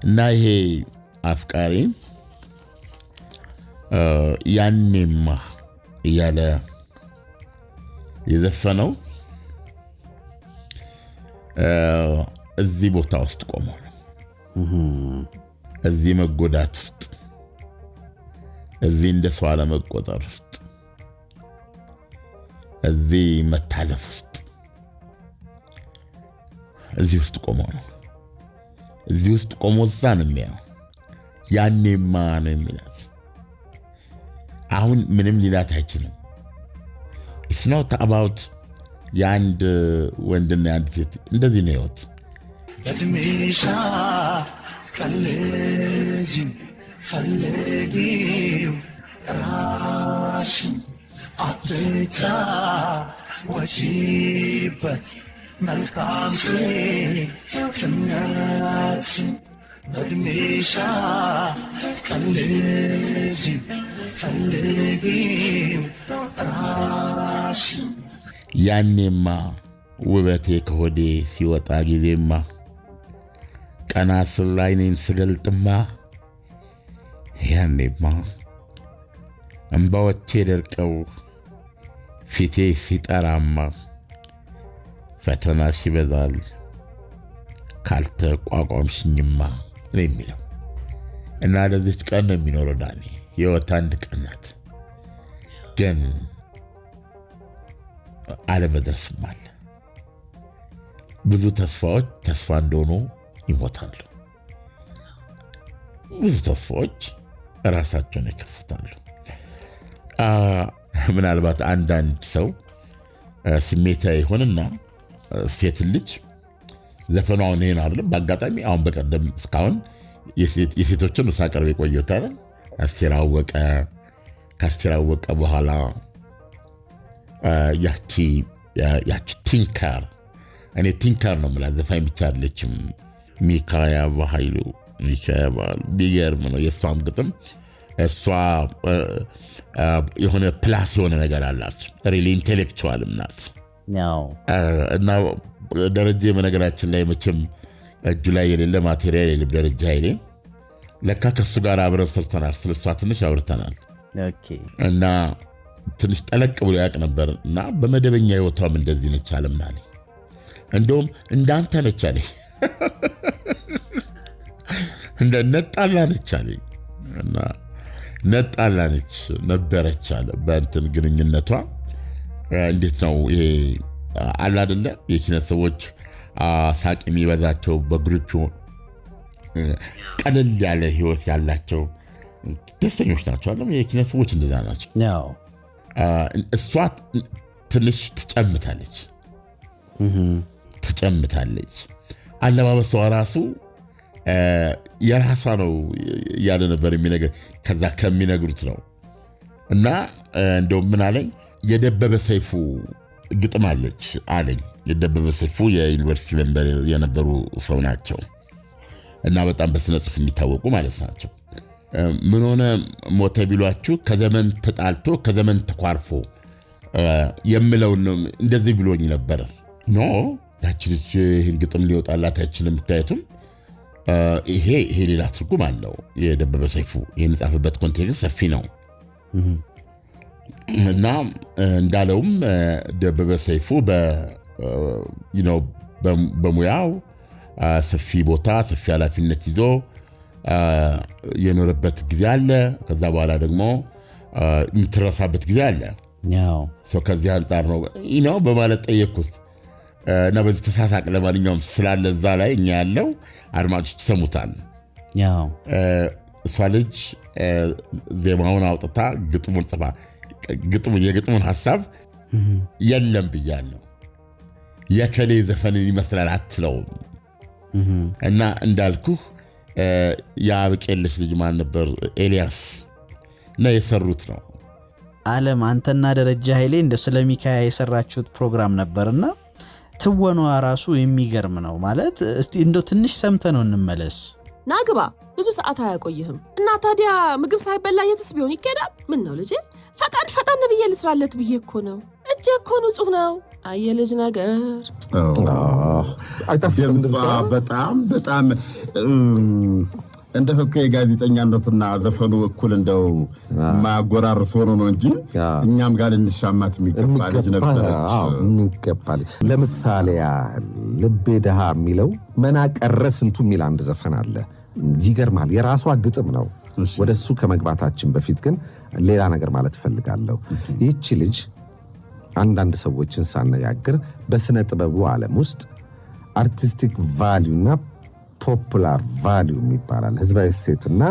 B: እና ይሄ አፍቃሪ ያኔማ እያለ የዘፈነው እዚህ ቦታ ውስጥ ቆሞ ነው። እዚህ መጎዳት ውስጥ እዚህ እንደ ሰው አለመቆጠር ውስጥ እዚህ መታለፍ ውስጥ እዚህ ውስጥ ቆሞ ነው። እዚህ ውስጥ ቆሞ እዛ ነው የሚያው ያኔማ ነው የሚላት። አሁን ምንም ሊላት አይችልም። it's not about የአንድ ወንድና የአንድ ሴት እንደዚህ ነው ህይወት።
D: በድሜሻ ቀልጂ ፈልጊው ራስን አትጫ ወጪበት መልካም ፍናት በድሜሻ ቀልጂ ፈልጊው ራስን
B: ያኔማ ውበቴ ከሆዴ ሲወጣ ጊዜማ ቀና ስል ዓይኔን ስገልጥማ ያኔማ እንባዎቼ ደርቀው ፊቴ ሲጠራማ ፈተናሽ ይበዛል ካልተቋቋምሽኝማ ነው የሚለው እና ለዚች ቀን ነው የሚኖረው ዳኒ። ህይወት አንድ ቀን ናት፣ ግን አለመድረስም አለ። ብዙ ተስፋዎች ተስፋ እንደሆኑ ይሞታሉ። ብዙ ተስፋዎች ራሳቸውን ይከፍታሉ። ምናልባት አንዳንድ ሰው ስሜታዊ ይሆንና ሴት ልጅ ዘፈኗን ይሄን አይደለም በአጋጣሚ አሁን በቀደም እስካሁን የሴቶችን ሳቀርብ የቆየሁት አይደል አስቴር አወቀ። ከአስቴር አወቀ በኋላ ያቺ ቲንከር እኔ ቲንከር ነው የምላት ዘፋኝ ብቻ አይደለችም። ሚካያ ኃይሉ ቢገርም ነው የእሷም ግጥም። እሷ የሆነ ፕላስ የሆነ ነገር አላት። ሪሊ ኢንቴሌክቹዋልም ናት እና ደረጀ በነገራችን ላይ መቼም እጁ ላይ የሌለ ማቴሪያል የለም። ደረጀ ኃይሌ ለካ ከሱ ጋር አብረን ሰርተናል። ስለሷ ትንሽ አውርተናል እና ትንሽ ጠለቅ ብሎ ያውቅ ነበር እና በመደበኛ ህይወቷም እንደዚህ ነች አለምናል። እንደውም እንዳንተ ነች አለኝ እንደ ነጣላ ነች አለኝ እና ነጣላ ነች ነበረች አለ። በእንትን ግንኙነቷ እንዴት ነው ይሄ አለ አይደለ የኪነት ሰዎች ሳቅ የሚበዛቸው በግሩፕ ቀለል ያለ ህይወት ያላቸው ደስተኞች ናቸው አለ። የኪነት ሰዎች እንደዛ ናቸው። እሷ ትንሽ ትጨምታለች። አለባበሷ ራሱ የራሷ ነው ያለ ነበር የሚነገር ከዛ ከሚነግሩት ነው እና እንደውም ምን አለኝ የደበበ ሰይፉ ግጥም አለች አለኝ። የደበበ ሰይፉ የዩኒቨርሲቲ መንበር የነበሩ ሰው ናቸው እና በጣም በስነ ጽሁፍ የሚታወቁ ማለት ናቸው። ምን ሆነ ሞተ ቢሏችሁ ከዘመን ተጣልቶ ከዘመን ተኳርፎ የምለው እንደዚህ ብሎኝ ነበር። ኖ ያቺ ልጅ ይህን ግጥም ሊወጣላት አይችልም። ምክንያቱም ይሄ ሌላ ትርጉም አለው። የደበበ ሰይፉ ይህን ጻፈበት ኮንቴክስት ሰፊ ነው እና እንዳለውም ደበበ ሰይፉ በሙያው ሰፊ ቦታ ሰፊ ኃላፊነት ይዞ የኖረበት ጊዜ አለ። ከዛ በኋላ ደግሞ የምትረሳበት ጊዜ አለ። ሰው ከዚህ አንጻር ነው በማለት ጠየቅኩት እና በዚህ ተሳሳቅ። ለማንኛውም ስላለ እዛ ላይ እኛ ያለው አድማጮች ይሰሙታል። እሷ ልጅ ዜማውን አውጥታ ግጥሙን ጽፋ የግጥሙን ሀሳብ የለም ብያለሁ የከሌ ዘፈንን ይመስላል አትለውም እና እንዳልኩህ የአብቄለሽ ልጅ ማን ነበር ኤልያስ እና የሰሩት ነው።
C: ዓለም አንተና ደረጃ ኃይሌ እንደ ስለሚካያ የሰራችሁት ፕሮግራም ነበርና ትወኗ ራሱ የሚገርም ነው ማለት እስቲ እንደው ትንሽ ሰምተነው እንመለስ
E: ናግባ ብዙ ሰዓት አያቆይህም እና ታዲያ ምግብ ሳይበላ የትስ ቢሆን ይከዳል ምን ነው ልጄ ፈጣን ብዬ ልስራለት ብዬ እኮ ነው እጄ እኮ ንጹህ ነው አየ ልጅ ነገር
B: አይታስብም በጣም እንደ ፈከ የጋዜጠኛነትና ዘፈኑ እኩል እንደው ማጎራርስ ሆኖ ነው እንጂ እኛም ጋር እንሻማት የሚገባ ልጅ ነበረች
F: የሚገባል ለምሳሌ ልቤ ደሃ የሚለው መናቀረ ስንቱ የሚል አንድ ዘፈን አለ ይገርማል የራሷ ግጥም ነው ወደሱ ከመግባታችን በፊት ግን ሌላ ነገር ማለት ፈልጋለሁ ይህች ልጅ አንዳንድ ሰዎችን ሳነጋግር በስነ ጥበቡ ዓለም ውስጥ አርቲስቲክ ቫልዩና ፖፑላር ቫልዩ የሚባላል ህዝባዊ እሴትና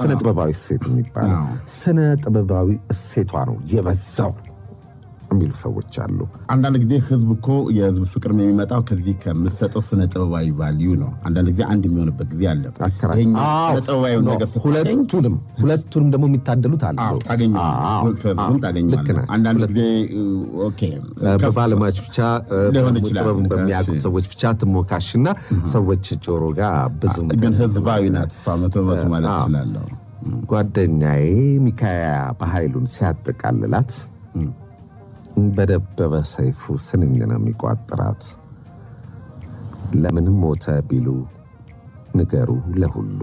F: ስነ ጥበባዊ እሴት የሚባላል ስነ ጥበባዊ እሴቷ ነው የበዛው የሚሉ ሰዎች አሉ
B: አንዳንድ ጊዜ ህዝብ እኮ የህዝብ ፍቅር የሚመጣው ከዚህ ከምሰጠው ስነ ጥበባዊ ቫልዩ ነው አንዳንድ ጊዜ አንድ የሚሆንበት ጊዜ አለ
F: ስነ ጥበባዊ ነገር ሁለቱንም ደግሞ የሚታደሉት አሉ
B: ከህዝቡም ታገኛለህ አንዳንድ ጊዜ ኦኬ
F: በባለሙያዎች ብቻ ጥበቡን በሚያውቁት ሰዎች ብቻ ትሞካሽና ሰዎች ጆሮ ጋር ብዙ
B: ግን ህዝባዊ ናት እሷ መቶ ማለት ይችላለሁ
F: ጓደኛዬ ሚካያ በኃይሉን ሲያጠቃልላት በደበበ ሰይፉ ስንኝ ነው የሚቋጥራት ለምንም ሞተ ቢሉ ንገሩ ለሁሉ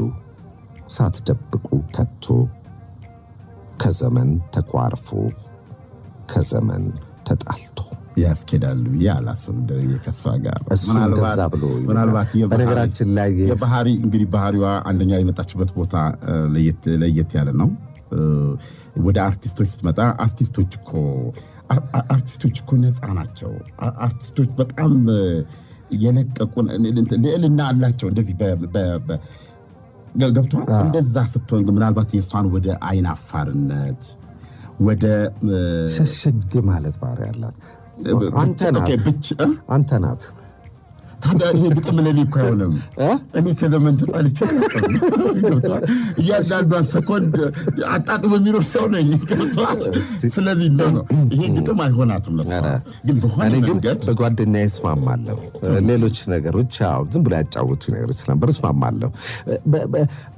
F: ሳትደብቁ ከቶ ከዘመን ተቋርፎ ከዘመን ተጣልቶ
B: ያስኬዳሉ ያላሰም የከሷ ጋር
F: ምናልባት በነገራችን ላይ
B: የባህሪ እንግዲህ ባህሪዋ አንደኛ የመጣችበት ቦታ ለየት ያለ ነው ወደ አርቲስቶች ስትመጣ አርቲስቶች እኮ ነፃ ናቸው አርቲስቶች በጣም የነቀቁን ልዕልና አላቸው እንደዚህ ገብቷል እንደዛ ስትሆን ምናልባት የሷን ወደ አይን አፋርነት ወደ
F: ሸሸግ ማለት ባህሪ ያላት አንተ ናት
B: ታዲያ ይሄ ግጥም ለኔ እኮ አይሆንም እኔ ከዘመን ተጣልቼ እያንዳንዷን ሰኮንድ አጣጥሞ የሚኖር ሰው ነኝ ስለዚህ ነው ይሄ ግጥም አይሆናትም ለሷ ግን በሆነ መንገድ
F: በጓደኛዬ እስማማለሁ ሌሎች ነገሮች ዝም ብሎ ያጫውቱ ነገሮች ነበር እስማማለሁ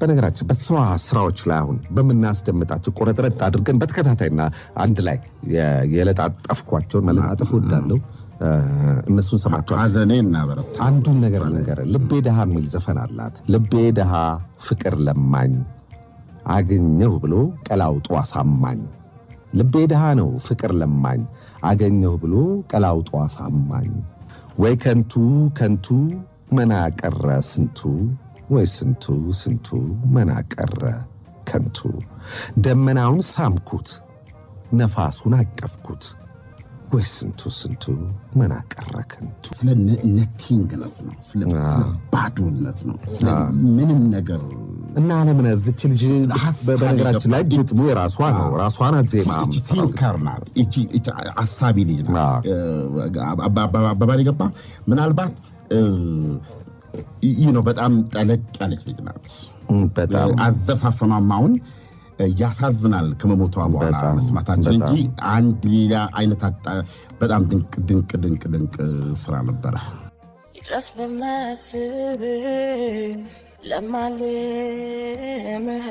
F: በነገራችን በሷ ስራዎች ላይ አሁን በመናስደምጣቸው ቆረጥረጥ አድርገን በተከታታይና አንድ ላይ የለጣጠፍኳቸውን መለጣጠፍ ወዳለው እነሱን ሰማቸው
B: አዘኔና በረታ
F: አንዱን ነገር ልቤ ደሃ የሚል ዘፈን አላት ልቤ ደሃ ፍቅር ለማኝ አገኘሁ ብሎ ቀላውጦ አሳማኝ ልቤ ደሃ ነው ፍቅር ለማኝ አገኘሁ ብሎ ቀላውጦ አሳማኝ ወይ ከንቱ መናቀረ ስንቱ ወይ ስንቱ መናቀረ ከንቱ ደመናውን ሳምኩት ነፋሱን አቀፍኩት ወይ ስንቱ መናቀረ ከንቱ
B: ስለ ነቲንግነስ ነው ስለ ባዶነት ነው ስለ ምንም ነገር
F: እና ለምን እዚች ልጅ በነገራችን ላይ ግጥሙ የራሷ ነው ራሷን አዜማ
B: ቲንከርናት እቺ አሳቢ ልጅ ነው አባባል ገባ ምናልባት በጣም ጠለቅ ያለች ልጅ ናት
F: በጣም
B: አዘፋፈኗማውን ያሳዝናል ከመሞቷ በኋላ መስማታችን እንጂ አንድ ሌላ አይነት በጣም ድንቅ ስራ ነበረ
G: ድረስ ለማስብ ለማልምህ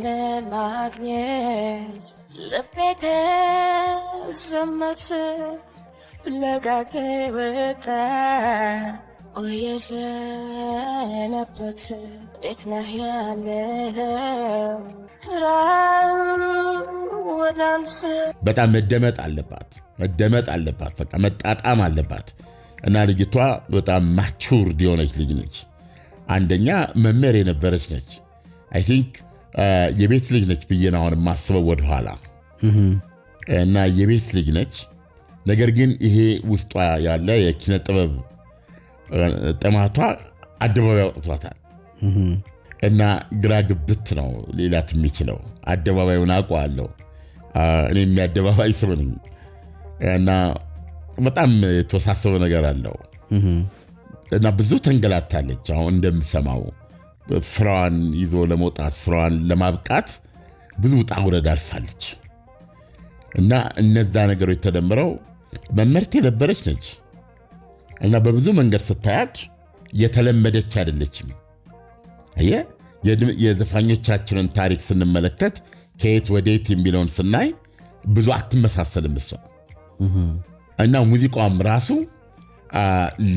G: ለማግኘት ልቤ ተዘመተ ፍለጋ ከወጣ የዘነበት ቤት ነህ ያለው ጥራሩ ወዳንስ
B: በጣም መደመጥ አለባት በቃ መጣጣም አለባት እና ልጅቷ በጣም ማቹርድ የሆነች ልጅ ነች አንደኛ መምህር የነበረች ነች አይ ቲንክ የቤት ልጅ ነች ብዬ ነው አሁን የማስበው ወደኋላ እና የቤት ልጅ ነች ነገር ግን ይሄ ውስጧ ያለ የኪነ ጥበብ ጥማቷ አደባባይ አውጥቷታል እና ግራ ግብት ነው ሌላት የሚችለው አደባባዩን አውቀዋለሁ እኔም የአደባባይ ሰው ነኝ እና በጣም የተወሳሰበ ነገር አለው እና ብዙ ተንገላታለች አሁን እንደምሰማው ስራዋን ይዞ ለመውጣት ስራዋን ለማብቃት ብዙ ውጣ ውረድ አልፋለች እና እነዛ ነገሮች ተደምረው መመርት የነበረች ነች እና በብዙ መንገድ ስታያት የተለመደች አይደለችም። አየህ የዘፋኞቻችንን ታሪክ ስንመለከት ከየት ወዴት የሚለውን ስናይ ብዙ አትመሳሰልም እሷ እና ሙዚቃውም ራሱ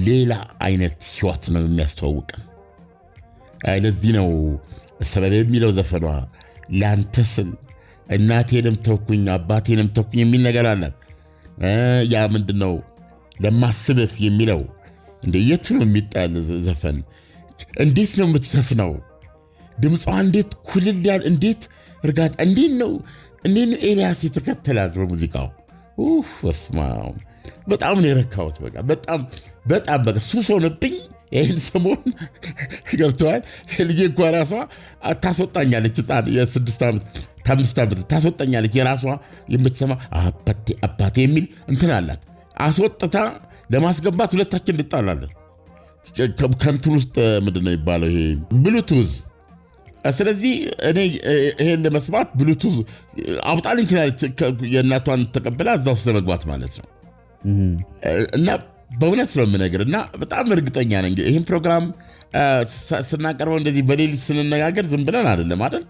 B: ሌላ አይነት ህይወት ነው የሚያስተዋውቀን። ለዚህ ነው ሰበብ የሚለው ዘፈኗ ላንተ ስል እናቴንም ተውኩኝ አባቴንም ተውኩኝ የሚል ነገር አላት። ያ ምንድነው ለማስብህ የሚለው እንደ የቱ ነው የሚጣል ዘፈን? እንዴት ነው የምትዘፍነው? ድምጿ እንዴት ኩልል ያለ እንዴት እርጋታ እንዴት ነው ኤልያስ የተከተላት በሙዚቃው ወስማው በጣም ነው የረካሁት። በጣም በቃ ሱስ ሆነብኝ። ይህን ሰሞን ገብተዋል። ልጄ እንኳ ራሷ ታስወጣኛለች። ህፃን የ6 ዓመት 5 ዓመት ታስወጣኛለች። የራሷ የምትሰማ አባቴ የሚል እንትን አላት። አስወጥታ ለማስገባት ሁለታችን እንጣላለን። ከንቱን ውስጥ ምንድን ነው የሚባለው ይሄ ብሉቱዝ። ስለዚህ እኔ ይሄን ለመስማት ብሉቱዝ አውጣልኝ ትላለች። የእናቷን ተቀብላ እዛ ውስጥ ለመግባት ማለት ነው። እና በእውነት ነው የምነግርህ እና በጣም እርግጠኛ ነኝ ይህን ፕሮግራም ስናቀርበው እንደዚህ በሌሊት ስንነጋገር ዝም ብለን አይደለም አይደል?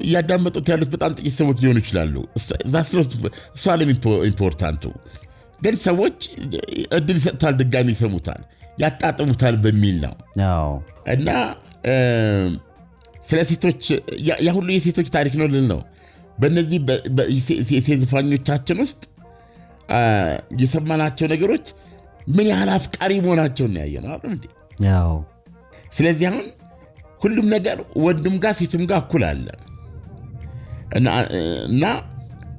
B: እያዳመጡት ያሉት በጣም ጥቂት ሰዎች ሊሆኑ ይችላሉ። እሷ ለም ኢምፖርታንቱ ግን ሰዎች እድል ይሰጡታል፣ ድጋሚ ይሰሙታል፣ ያጣጥሙታል በሚል ነው እና ስለ ሴቶች ያ ሁሉ የሴቶች ታሪክ ነው ልል ነው። በእነዚህ የሴት ዘፋኞቻችን ውስጥ የሰማናቸው ነገሮች ምን ያህል አፍቃሪ መሆናቸውን ያየነው አይደል እንዴ? ስለዚህ አሁን ሁሉም ነገር ወንድም ጋር ሴትም ጋር እኩል አለ እና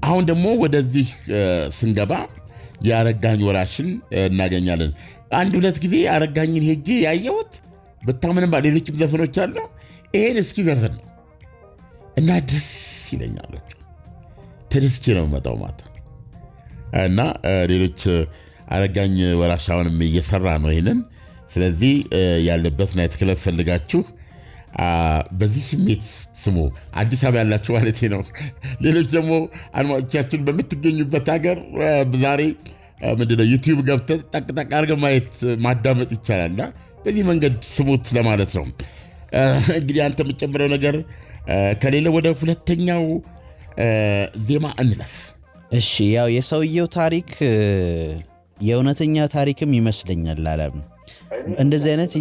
B: አሁን ደግሞ ወደዚህ ስንገባ የአረጋኝ ወራሽን እናገኛለን። አንድ ሁለት ጊዜ አረጋኝን ሄጄ ያየሁት በታምንም ሌሎችም ዘፈኖች አሉ። ይሄን እስኪ ዘፈን ነው እና ደስ ይለኛል። ተደስቼ ነው መጣው ማታ እና ሌሎች አረጋኝ ወራሻውንም እየሰራ ነው ይሄንን። ስለዚህ ያለበት ናይት ክለብ ፈልጋችሁ በዚህ ስሜት ስሙ። አዲስ አበባ ያላችሁ ማለት ነው። ሌሎች ደግሞ አድማጮቻችን በምትገኙበት ሀገር ዛሬ ምንድነው ዩቲዩብ ገብተን ጠቅጠቅ አድርገን ማየት ማዳመጥ ይቻላልና በዚህ መንገድ ስሙት ለማለት ነው። እንግዲህ አንተ የምትጨምረው ነገር ከሌለ ወደ ሁለተኛው ዜማ እንለፍ።
C: እሺ ያው የሰውየው ታሪክ የእውነተኛ ታሪክም ይመስለኛል። አለም እንደዚህ አይነት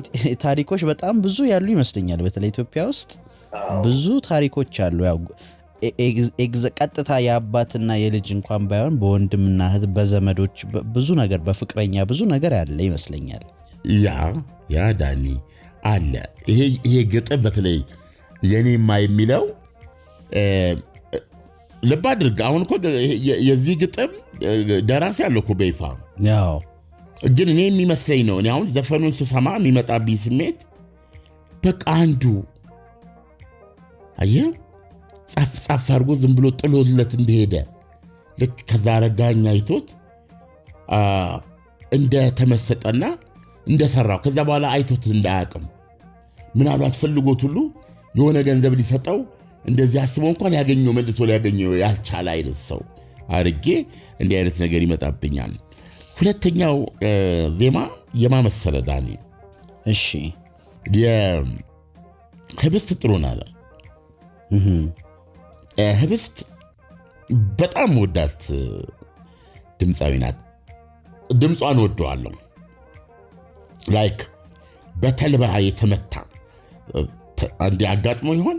C: ታሪኮች በጣም ብዙ ያሉ ይመስለኛል። በተለይ ኢትዮጵያ ውስጥ ብዙ ታሪኮች አሉ። ያው ቀጥታ የአባትና የልጅ እንኳን ባይሆን በወንድምና እህት በዘመዶች ብዙ ነገር በፍቅረኛ ብዙ ነገር ያለ ይመስለኛል።
B: ያ ዳኒ አለ። ይሄ ግጥም በተለይ የኔማ የሚለው ልብ አድርግ። አሁን እኮ የዚህ ግጥም ደራሲ ያለው እኮ በይፋ ግን እኔ የሚመስለኝ ነው። እኔ አሁን ዘፈኑን ስሰማ የሚመጣብኝ ስሜት በቃ አንዱ አየህ ጻፍ አድርጎ ዝም ብሎ ጥሎለት እንደሄደ ልክ ከዛ አረጋኝ አይቶት እንደተመሰጠና እንደሰራው ከዛ በኋላ አይቶት እንዳያቅም ምናልባት ፈልጎት ሁሉ የሆነ ገንዘብ ሊሰጠው እንደዚህ አስበው እንኳን ያገኘው መልሶ ሊያገኘው ያልቻለ አይነት ሰው አርጌ እንዲህ አይነት ነገር ይመጣብኛል። ሁለተኛው ዜማ የማመሰለ ዳኒ።
C: እሺ
B: የህብስት ጥሩናለ ህብስት በጣም ወዳት ድምፃዊ ናት። ድምጿን ወደዋለሁ። ላይክ በተልባ የተመታ አንድ አጋጥሞ ይሆን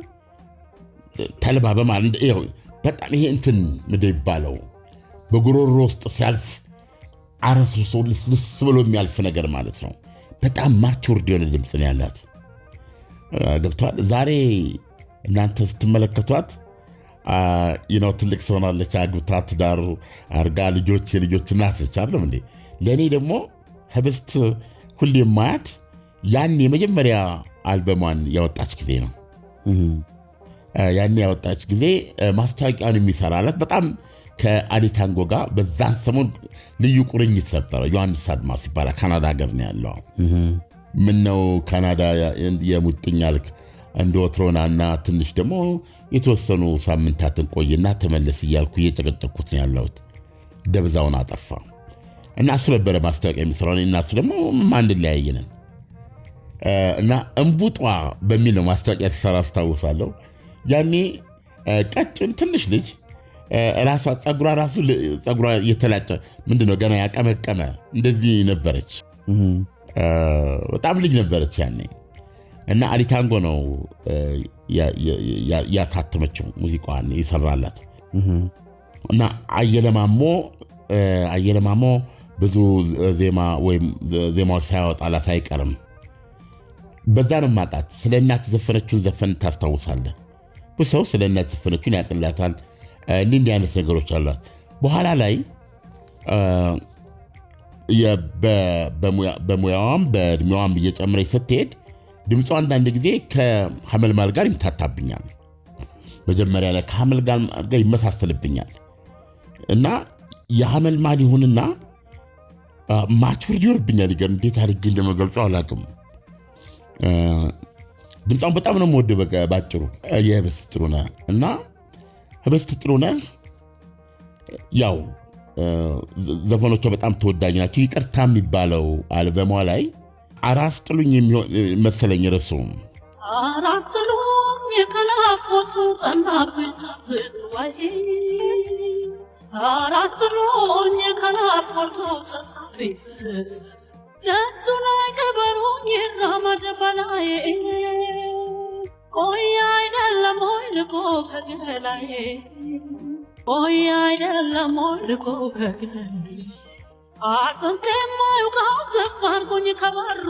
B: ተልባ በማለት በጣም ይሄ እንትን ምንድን ይባለው በጉሮሮ ውስጥ ሲያልፍ አረስርሶ ልስልስ ብሎ የሚያልፍ ነገር ማለት ነው። በጣም ማቹርድ የሆነ ድምፅ ነው ያላት። ገብቷል። ዛሬ እናንተ ስትመለከቷት ትልቅ ሰው ናለች። አግብታ ትዳር አርጋ የልጆች እናት ነች አይደለም እንዴ? ለእኔ ደግሞ ህብስት ሁሌ ማያት ያን የመጀመሪያ አልበሟን ያወጣች ጊዜ ነው። ያን ያወጣች ጊዜ ማስታወቂያን የሚሰራላት በጣም ከአሊታንጎ ጋር በዛን ሰሞን ልዩ ቁርኝት ነበረ። ዮሐንስ አድማስ ይባላል። ካናዳ ሀገር ነው ያለው። ምነው ካናዳ የሙጥኝ አልክ? እንደ ወትሮናና ትንሽ ደግሞ የተወሰኑ ሳምንታትን ቆይና ተመለስ እያልኩ እየጨቀጨኩት ነው ያለሁት። ደብዛውን አጠፋ እና እሱ ነበረ ማስታወቂያ የሚሰራው እና እሱ ደግሞ ማን ለያየንን እና እምቡጧ በሚል ነው ማስታወቂያ ሲሰራ አስታውሳለሁ። ያኔ ቀጭን ትንሽ ልጅ ራሷ ጸጉሯ የተላጨ ምንድነው ገና ያቀመቀመ እንደዚህ ነበረች። በጣም ልጅ ነበረች ያኔ እና አሊታንጎ ነው ያሳተመችው ሙዚቃዋን ይሰራላት እና አየለማሞ ብዙ ዜማ ወይም ዜማዎች ሳያወጣላት አይቀርም። በዛ ነው ማቃት። ስለ እናት ዘፈነችውን ዘፈን ታስታውሳለህ? ብዙ ሰው ስለ እናት ዘፈነችውን ያቅላታል። እንዲህ አይነት ነገሮች አሏት። በኋላ ላይ በሙያዋም በእድሜዋም እየጨመረች ስትሄድ ድምጿ አንዳንድ ጊዜ ከሐመልማል ጋር ይምታታብኛል። መጀመሪያ ላይ ከሐመልማል ጋር ይመሳሰልብኛል እና የሐመልማል ይሁንና ማቹርድ ይሆንብኛል። እንዴት አድርጌ እንደመገልጸው አላውቅም። ድምጿን በጣም ነው የምወደው። ባጭሩ የህብስት ጥሩነህ እና ህብስት ጥሩነህ ያው ዘፈኖቿ በጣም ተወዳጅ ናቸው። ይቅርታ የሚባለው አልበሟ ላይ አራስ ጥሉኝ መሰለኝ ርዕሱ።
H: አራስ ጥሉኝ የከላፎቱ ጸናብኝ ሳስብ ወይ አራስ ጥሉኝ የከላፎቱ ጸናብኝ ሳስብ ደጁ ላይ ከበሩኝ ይራመድ በላዬ ቆይ አይደለም ሆይ ርቆ ከገላዬ ቆይ አይደለም ሆይ ርቆ ከገላዬ አጥንቴ የማይውቃው ዘፋርኩኝ ከበሩ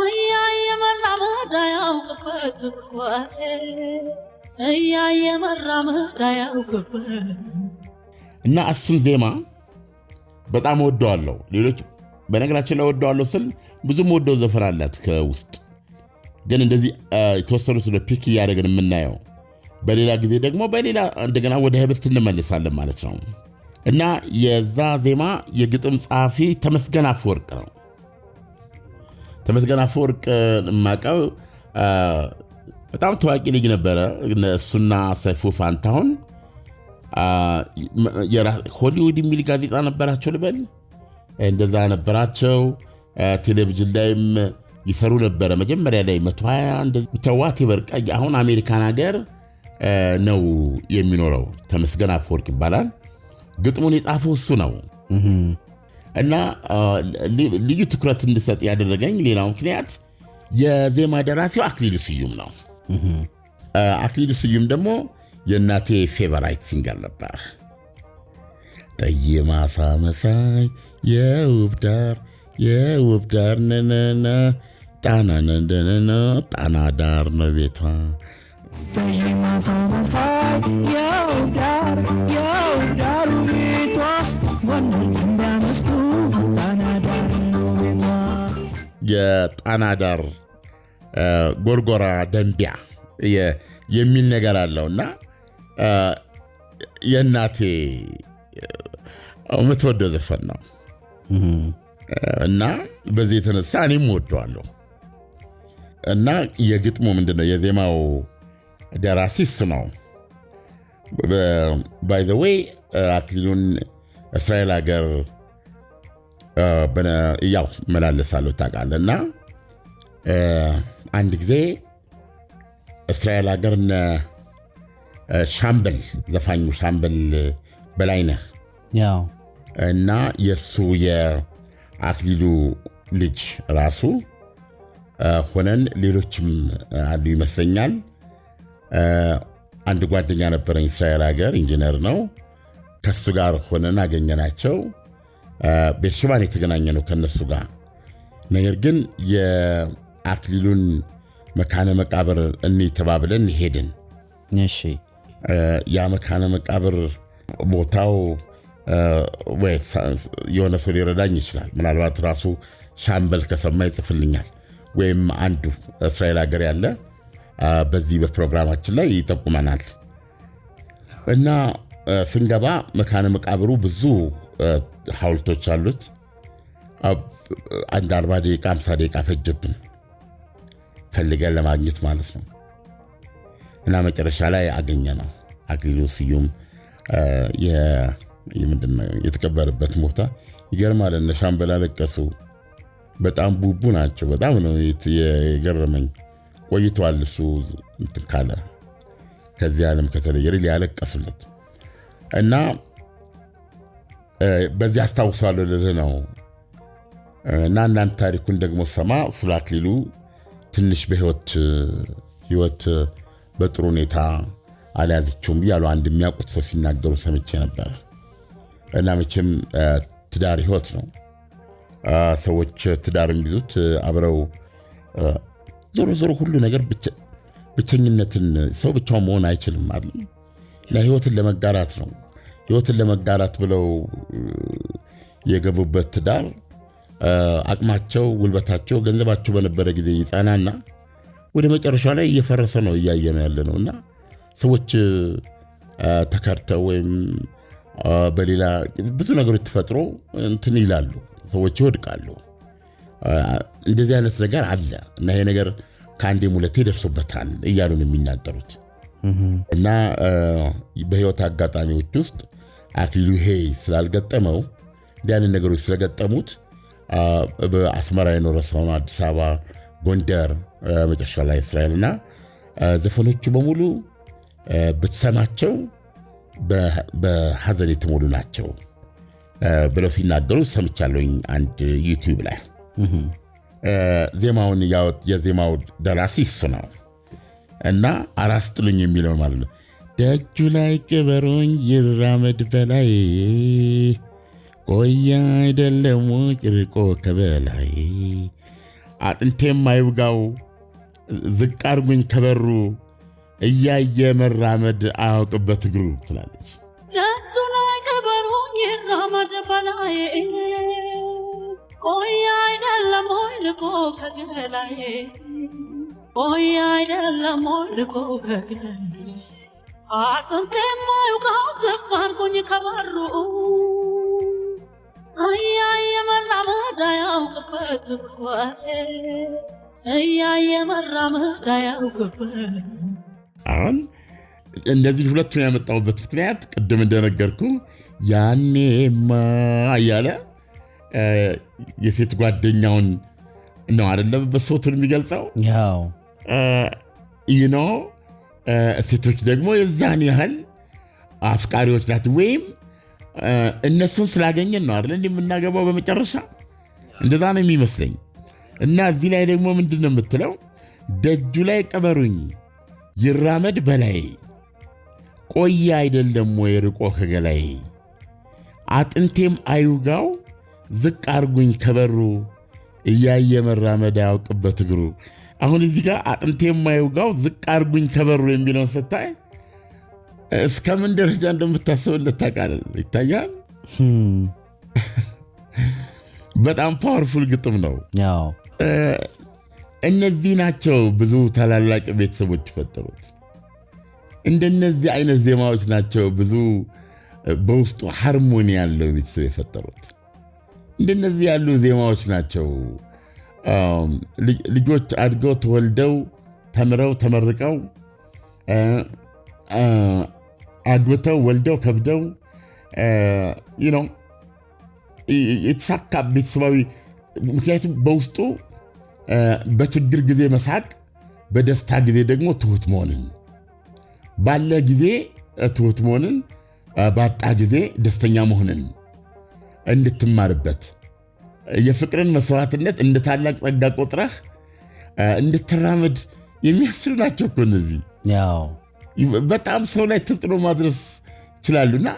H: እያየ መራመድ አያውቅበት እያየ መራመድ አያውቅበት
B: እና እሱን ዜማ በጣም ወደዋለሁ። ሌሎች በነገራችን ላይ ወደዋለሁ ስል ብዙም ወደው ዘፈን አላት ከውስጥ ግን እንደዚህ የተወሰኑት ፒክ እያደረግን የምናየው። በሌላ ጊዜ ደግሞ በሌላ እንደገና ወደ ህብስት እንመልሳለን ማለት ነው። እና የዛ ዜማ የግጥም ጸሐፊ ተመስገን አፈወርቅ ነው። ተመስገን አፈወርቅ የማውቀው በጣም ታዋቂ ልጅ ነበረ። እሱና ሰይፉ ፋንታሁን ሆሊውድ የሚል ጋዜጣ ነበራቸው ልበል፣ እንደዛ ነበራቸው። ቴሌቪዥን ላይም ይሰሩ ነበረ። መጀመሪያ ላይ 120 ብቻዋት ይበርቃ። አሁን አሜሪካን ሀገር ነው የሚኖረው። ተመስገን አፈወርቅ ይባላል። ግጥሙን የጻፈው እሱ ነው እና ልዩ ትኩረት እንድሰጥ ያደረገኝ ሌላው ምክንያት የዜማ ደራሲው አክሊሉ ስዩም ነው። አክሊሉ ስዩም ደግሞ የእናቴ ፌቨራይት ሲንገር ነበር። ጠይማሳ መሳይ የውብ ዳር ነነነ ጣና ነንደነነ ጣና ዳር ነው ቤቷ።
D: ጠይማሳ መሳይ የውብ ዳር ቤቷ ወንዶች እንዳመስኩ ጣና ዳር ነው ቤቷ።
B: የጣና ዳር ጎርጎራ ደንቢያ የሚል ነገር አለውና የእናቴ የምትወደው ዘፈን ነው እና በዚህ የተነሳ እኔም ወደዋለሁ። እና የግጥሙ ምንድነው የዜማው ደራሲ እሱ ነው። ባይ ዘ ዌይ አክሊሉን እስራኤል ሀገር ያው መላለሳለሁ ታውቃለህ። እና አንድ ጊዜ እስራኤል ሀገር ሻምበል ዘፋኙ ሻምበል በላይነህ
C: ያው
B: እና የሱ የአክሊሉ ልጅ ራሱ ሆነን ሌሎችም አሉ ይመስለኛል። አንድ ጓደኛ ነበረኝ እስራኤል ሀገር ኢንጂነር ነው። ከሱ ጋር ሆነን አገኘናቸው። ቤርሽባን የተገናኘ ነው ከነሱ ጋር። ነገር ግን የአክሊሉን መካነ መቃብር ተባብለን ሄድን።
C: እሺ
B: ያ መካነ መቃብር ቦታው የሆነ ሰው ሊረዳኝ ይችላል። ምናልባት ራሱ ሻምበል ከሰማ ይጽፍልኛል፣ ወይም አንዱ እስራኤል ሀገር ያለ በዚህ በፕሮግራማችን ላይ ይጠቁመናል። እና ስንገባ መካነ መቃብሩ ብዙ ሐውልቶች አሉት። አንድ 40 ደቂቃ 50 ደቂቃ ፈጀብን ፈልገን ለማግኘት ማለት ነው። እና መጨረሻ ላይ አገኘ ነው። አክሊሉ ስዩም የተቀበረበት ቦታ ይገርማል። እነ ሻምበል አለቀሱ። በጣም ቡቡ ናቸው። በጣም ነው የገረመኝ። ቆይቷል እሱ እንትን ካለ ከዚህ ዓለም ከተለየ ሊያለቀሱለት እና በዚህ አስታውሳለሁ ልልህ ነው። እና እናንተ ታሪኩን ደግሞ ሰማ ስለ አክሊሉ ትንሽ በህይወት በጥሩ ሁኔታ አልያዘችውም ያሉ አንድ የሚያውቁት ሰው ሲናገሩ ሰምቼ ነበር። እና መቼም ትዳር ህይወት ነው። ሰዎች ትዳር የሚይዙት አብረው ዞሮ ሁሉ ነገር ብቸኝነትን ሰው ብቻውን መሆን አይችልም አይደል? እና ህይወትን ለመጋራት ነው። ህይወትን ለመጋራት ብለው የገቡበት ትዳር አቅማቸው፣ ጉልበታቸው፣ ገንዘባቸው በነበረ ጊዜ ይጻናና ወደ መጨረሻ ላይ እየፈረሰ ነው እያየነ ያለ ነውና ሰዎች ተከርተው ወይም በሌላ ብዙ ነገሮች ተፈጥሮ እንትን ይላሉ፣ ሰዎች ይወድቃሉ። እንደዚህ አይነት ነገር አለ እና ይሄ ነገር ከአንዴም ሁለቴ ደርሶበታል እያሉ ነው የሚናገሩት። እና በህይወት አጋጣሚዎች ውስጥ አክሊሉ ይሄ ስላልገጠመው እንዲህ አይነት ነገሮች ስለገጠሙት በአስመራ የኖረ ሰው ነው፣ አዲስ አበባ፣ ጎንደር፣ መጨረሻ ላይ እስራኤል እና ዘፈኖቹ በሙሉ ብትሰማቸው በሐዘን የተሞሉ ናቸው ብለው ሲናገሩ ሰምቻለሁኝ አንድ ዩቲዩብ ላይ። ዜማውን የዜማው ደራሲ እሱ ነው እና አራስ ጥሉኝ የሚለው ማለት ነው። ደጁ ላይ ቅበሩኝ ይራመድ በላይ ቆያ አይደለም ጭርቆ ከበላይ አጥንቴም አይውጋው ዝቅ አርጉኝ ከበሩ እያየ መራመድ አያውቅበት እግሩ ትላለች።
H: ደጁ ላይ ቅበሩኝ ይራመድ በላይ ቆያ አይደለም ርቆ ከገላይ ቆያ አይደለም ርቆ ከገላይ አጥንቴም አይውጋው ዝቅ አርጉኝ ከበሩ እያየ መራመድ አያውቅበት እያየ መራመድ አያውቅበት።
B: አሁን እንደዚህ ሁለቱን ያመጣሁበት ምክንያት ቅድም እንደነገርኩ ያኔማ እያለ የሴት ጓደኛውን ነው አይደለም በሶቱን የሚገልጸው።
C: ያው
B: ሴቶች ደግሞ የዛን ያህል አፍቃሪዎች ናቸው ወይም እነሱን ስላገኘን ነው አይደል እንደምናገባው በመጨረሻ እንደዛ ነው የሚመስለኝ። እና እዚህ ላይ ደግሞ ምንድን ነው የምትለው? ደጁ ላይ ቀበሩኝ ይራመድ በላይ ቆያ አይደለም ወይ ርቆ ከገላይ አጥንቴም አይውጋው ዝቅ አርጉኝ ከበሩ እያየ መራመድ አያውቅበት እግሩ። አሁን እዚህ ጋር አጥንቴም አይውጋው ዝቅ አርጉኝ ከበሩ የሚለውን ስታይ እስከምን ደረጃ እንደምታስብለት ታውቃለህ? ይታያል። በጣም ፓወርፉል ግጥም ነው። እነዚህ ናቸው ብዙ ታላላቅ ቤተሰቦች የፈጠሩት። እንደነዚህ አይነት ዜማዎች ናቸው ብዙ በውስጡ ሃርሞኒ ያለው ቤተሰብ የፈጠሩት። እንደነዚህ ያሉ ዜማዎች ናቸው ልጆች አድገው ተወልደው ተምረው ተመርቀው አግብተው ወልደው ከብደው የተሳካ ቤተሰባዊ። ምክንያቱም በውስጡ በችግር ጊዜ መሳቅ፣ በደስታ ጊዜ ደግሞ ትሁት መሆንን፣ ባለ ጊዜ ትሁት መሆንን፣ ባጣ ጊዜ ደስተኛ መሆንን እንድትማርበት የፍቅርን መስዋዕትነት እንደ ታላቅ ጸጋ ቆጥረህ እንድትራመድ የሚያስችሉ ናቸው እኮ እነዚህ። በጣም ሰው ላይ ተጽዕኖ ማድረስ ይችላሉና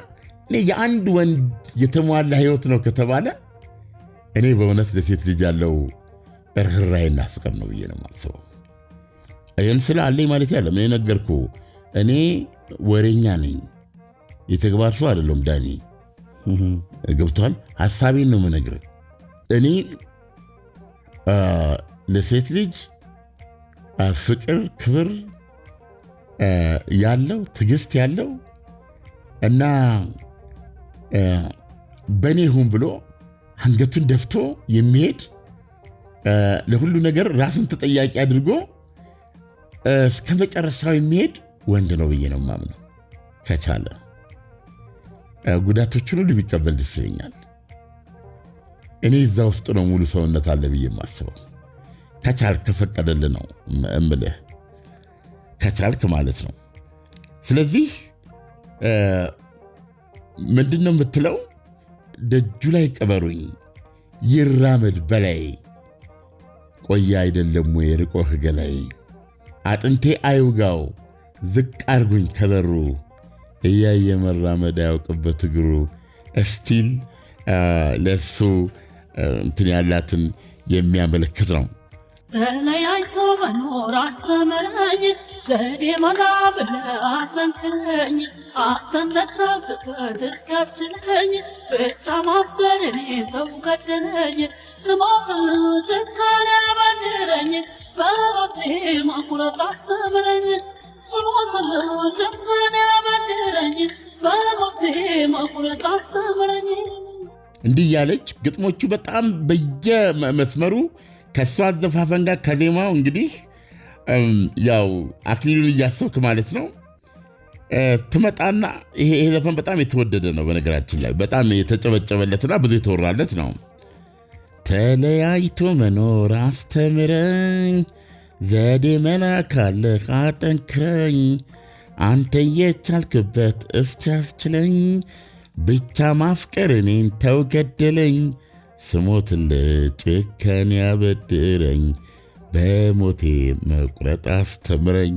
B: የአንድ ወንድ የተሟላ ህይወት ነው ከተባለ እኔ በእውነት ለሴት ልጅ ያለው ርህራሄና ፍቅር ነው ብዬ ነው የማስበው። ይህን ስለ አለኝ ማለት ያለ ምን ነገርኩ። እኔ ወሬኛ ነኝ፣ የተግባር ሰው አይደለም። ዳኒ ገብቷል። ሐሳቤን ነው የምነግርህ። እኔ ለሴት ልጅ ፍቅር፣ ክብር ያለው ትዕግስት ያለው እና በእኔ ሁን ብሎ አንገቱን ደፍቶ የሚሄድ ለሁሉ ነገር ራሱን ተጠያቂ አድርጎ እስከ መጨረሻው የሚሄድ ወንድ ነው ብዬ ነው የማምነው። ከቻለ ጉዳቶችን ሁሉ ቢቀበል ደስ ይለኛል። እኔ እዛ ውስጥ ነው ሙሉ ሰውነት አለ ብዬ የማስበው። ከቻልክ ከፈቀደልህ ነው እምልህ፣ ከቻልክ ማለት ነው። ስለዚህ ምንድነው የምትለው? ደጁ ላይ ቀበሩኝ ይራመድ በላይ ቆየ አይደለም ወይ ርቆህ ገላይ አጥንቴ አይውጋው ዝቅ አርጉኝ ከበሩ እያየ መራመድ ያውቅበት እግሩ እስቲል ለሱ እንትን ያላትን የሚያመለክት ነው።
H: ተለያይቶ መኖር አስተምረኝ ዘዴ መራ ብለህ አትመክረኝ አትነሳ ፍቅር እስኪያስችለኝ ብቻ ማፍቀር እኔን ተው ገደለኝ ስሞትህ ጭካኔ ያበድረኝ በሞቴ መቁረጥ አስተምረኝ ስሞትህ ጭካኔ ያበድረኝ በሞቴ መቁረጥ አስተምረኝ።
B: እንዲህ ያለች ግጥሞቹ በጣም በየመስመሩ ከሷ አዘፋፈን ጋር ከዜማው እንግዲህ ያው አክሊሉን እያሰብክ ማለት ነው ትመጣና ይሄ ዘፈን በጣም የተወደደ ነው። በነገራችን ላይ በጣም የተጨበጨበለትና ብዙ የተወራለት ነው። ተለያይቶ መኖር አስተምረኝ ዘዴ መላ ካለ አጠንክረኝ አንተ የቻልክበት እስኪያስችለኝ ብቻ ማፍቀር እኔን ተው ገደለኝ ስሞትልህ ጭካኔ ያበድረኝ በሞቴ መቁረጥ አስተምረኝ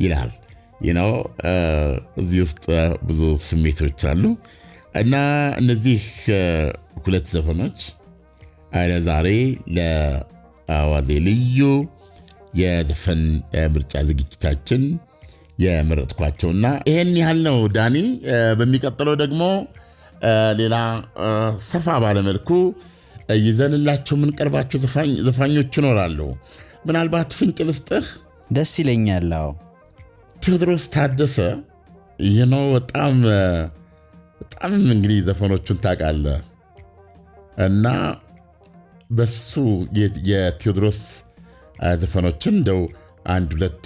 B: ይላል። ነው እዚህ ውስጥ ብዙ ስሜቶች አሉ እና እነዚህ ሁለት ዘፈኖች ዛሬ ለአዋዜ ልዩ የዘፈን ምርጫ ዝግጅታችን የመረጥኳቸውና ይሄን ያህል ነው። ዳኒ በሚቀጥለው ደግሞ ሌላ ሰፋ ባለመልኩ ይዘንላቸው የምንቀርባቸው ዘፋኞች ይኖራሉ። ምናልባት ፍንጭ ልስጥህ?
C: ደስ ይለኛል።
B: ቴዎድሮስ ታደሰ ነው በጣም እንግዲህ ዘፈኖቹን ታውቃለህ እና በሱ የቴዎድሮስ ዘፈኖችን እንደው አንድ ሁለት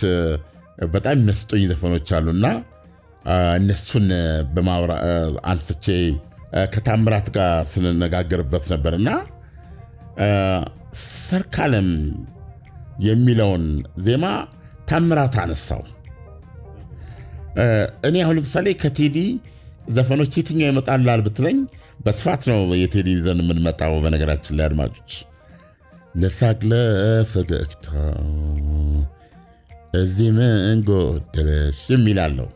B: በጣም የሚያስጡኝ ዘፈኖች አሉና እነሱን አንስቼ ከታምራት ጋር ስንነጋገርበት ነበርና ሰርካለም የሚለውን ዜማ ታምራት አነሳው። እኔ አሁን ለምሳሌ ከቴዲ ዘፈኖች የትኛው ይመጣላል ብትለኝ በስፋት ነው የቴዲ ይዘን የምንመጣው። በነገራችን ላይ አድማጮች ለሳቅ ለፈገግታ እዚህ ምን ጎደለሽ የሚላለው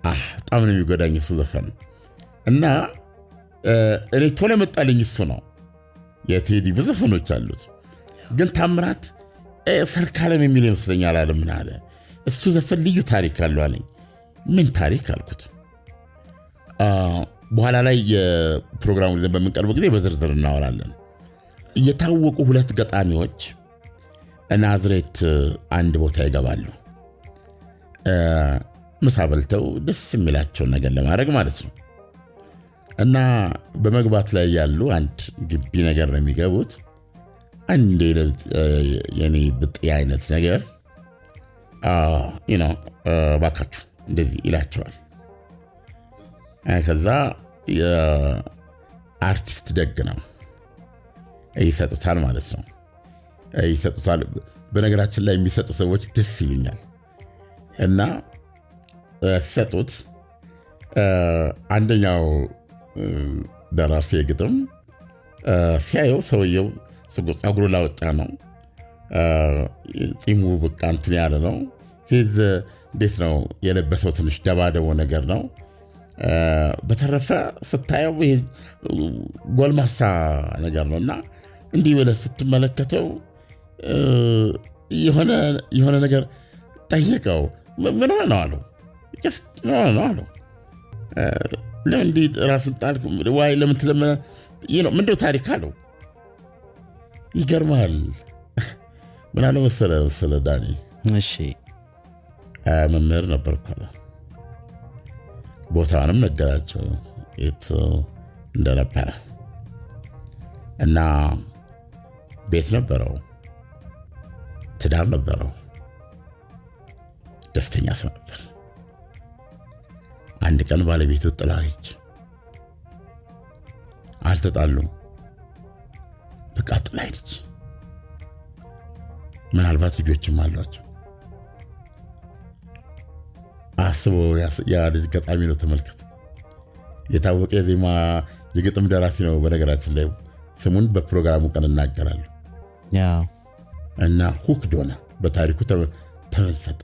B: በጣም ነው የሚጎዳኝ እሱ ዘፈን እና እኔ ቶሎ መጣልኝ እሱ ነው። የቴዲ ብዙ ዘፈኖች አሉት ግን ታምራት ሰርካለም የሚል ይመስለኛል አለ። ምን አለ እሱ ዘፈን ልዩ ታሪክ አለው አለኝ። ምን ታሪክ አልኩት። በኋላ ላይ የፕሮግራሙ ይዘን በምንቀርብ ጊዜ በዝርዝር እናወራለን። የታወቁ ሁለት ገጣሚዎች ናዝሬት አንድ ቦታ ይገባሉ ምሳ በልተው ደስ የሚላቸውን ነገር ለማድረግ ማለት ነው። እና በመግባት ላይ ያሉ አንድ ግቢ ነገር ነው የሚገቡት። አንድ የኔ ብጤ አይነት ነገር ባካችሁ እንደዚህ ይላቸዋል። ከዛ የአርቲስት ደግ ነው ይሰጡታል ማለት ነው። ይሰጡታል። በነገራችን ላይ የሚሰጡ ሰዎች ደስ ይሉኛል እና ሰጡት። አንደኛው ደራሲ ግጥም ሲያየው ሰውየው ፀጉሩ ላወጣ ነው፣ ፂሙ በቃ እንትን ያለ ነው። እንዴት ነው የለበሰው ትንሽ ደባደቦ ነገር ነው። በተረፈ ስታየው ጎልማሳ ነገር ነው እና እንዲህ ብለህ ስትመለከተው የሆነ ነገር ጠየቀው። ምን ሆነ ነው አለው። አለው ለምን እንዲህ ራስን ጣልክ? ዋይ ለምን ትለመ ምንድነው ታሪክ አለው። ይገርማል። ምን አለ መሰለ ዳኒ፣
C: እሺ
B: መምህር ነበርኩ አለ። ቦታውንም ነገራቸው የት እንደነበረ እና ቤት ነበረው፣ ትዳር ነበረው፣ ደስተኛ ሰው ነበር። አንድ ቀን ባለቤቱ ጥላች አልተጣሉም። በቃ ጥላች። ምናልባት ልጆችም አሏቸው። አስቦ ያ ልጅ ገጣሚ ነው። ተመልከት። የታወቀ ዜማ የግጥም ደራሲ ነው። በነገራችን ላይ ስሙን በፕሮግራሙ ቀን እናገራለሁ። እና ሁክድ ሆነ። በታሪኩ ተመሰጠ።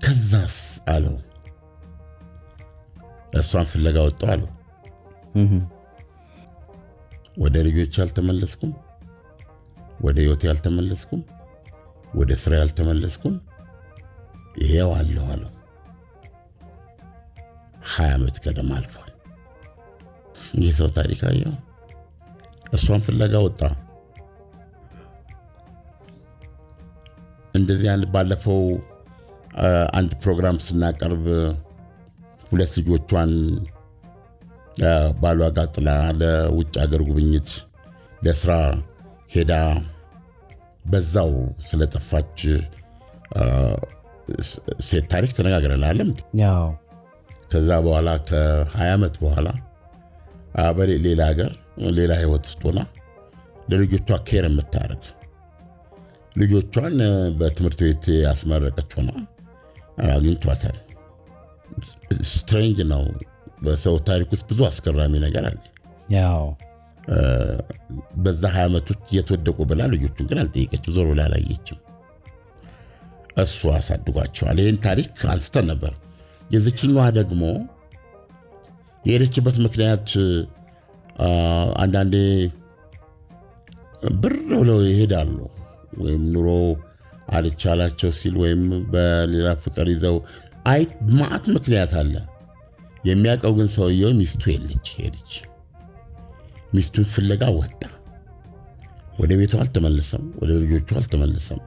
B: ከዛስ አለው እሷን ፍለጋ ወጣው አለው። ወደ ልጆች አልተመለስኩም፣ ወደ ህይወቴ አልተመለስኩም፣ ወደ ስራ አልተመለስኩም። ይሄው አለው 20 ዓመት ገደማ አልፏል። ይህ ሰው ታሪክ አየው። እሷን ፍለጋ ወጣ። እንደዚህ ባለፈው አንድ ፕሮግራም ስናቀርብ 2 ልጆቿን ባሏ ጋር ጥላ ለውጭ ሀገር ጉብኝት ለስራ ሄዳ በዛው ስለጠፋች ሴት ታሪክ ተነጋግረናል። ከዛ በኋላ ከ20 ዓመት በኋላ በሌላ ሀገር ሌላ ህይወት ውስጥ ሆና ለልጆቿ ኬር የምታደርግ ልጆቿን በትምህርት ቤት ያስመረቀች ሆና አግኝቷታል። ስትሬንጅ ነው። በሰው ታሪክ ውስጥ ብዙ አስገራሚ ነገር አለ። በዛ 20 ዓመቶች የተወደቁ ብላ ልጆቹን ግን አልጠየቀችም፣ ዞር ብላ አላየችም። እሱ አሳድጓቸዋል። ይህን ታሪክ አንስተን ነበር። የዚችኛዋ ደግሞ የሄደችበት ምክንያት አንዳንዴ ብር ብለው ይሄዳሉ፣ ወይም ኑሮ አልቻላቸው ሲል ወይም በሌላ ፍቅር ይዘው ማዕት ምክንያት አለ። የሚያውቀው ግን ሰውየው ሚስቱ ሄደች። ሚስቱን ፍለጋ ወጣ። ወደ ቤቱ አልተመለሰም፣ ወደ ልጆቹ አልተመለሰም፣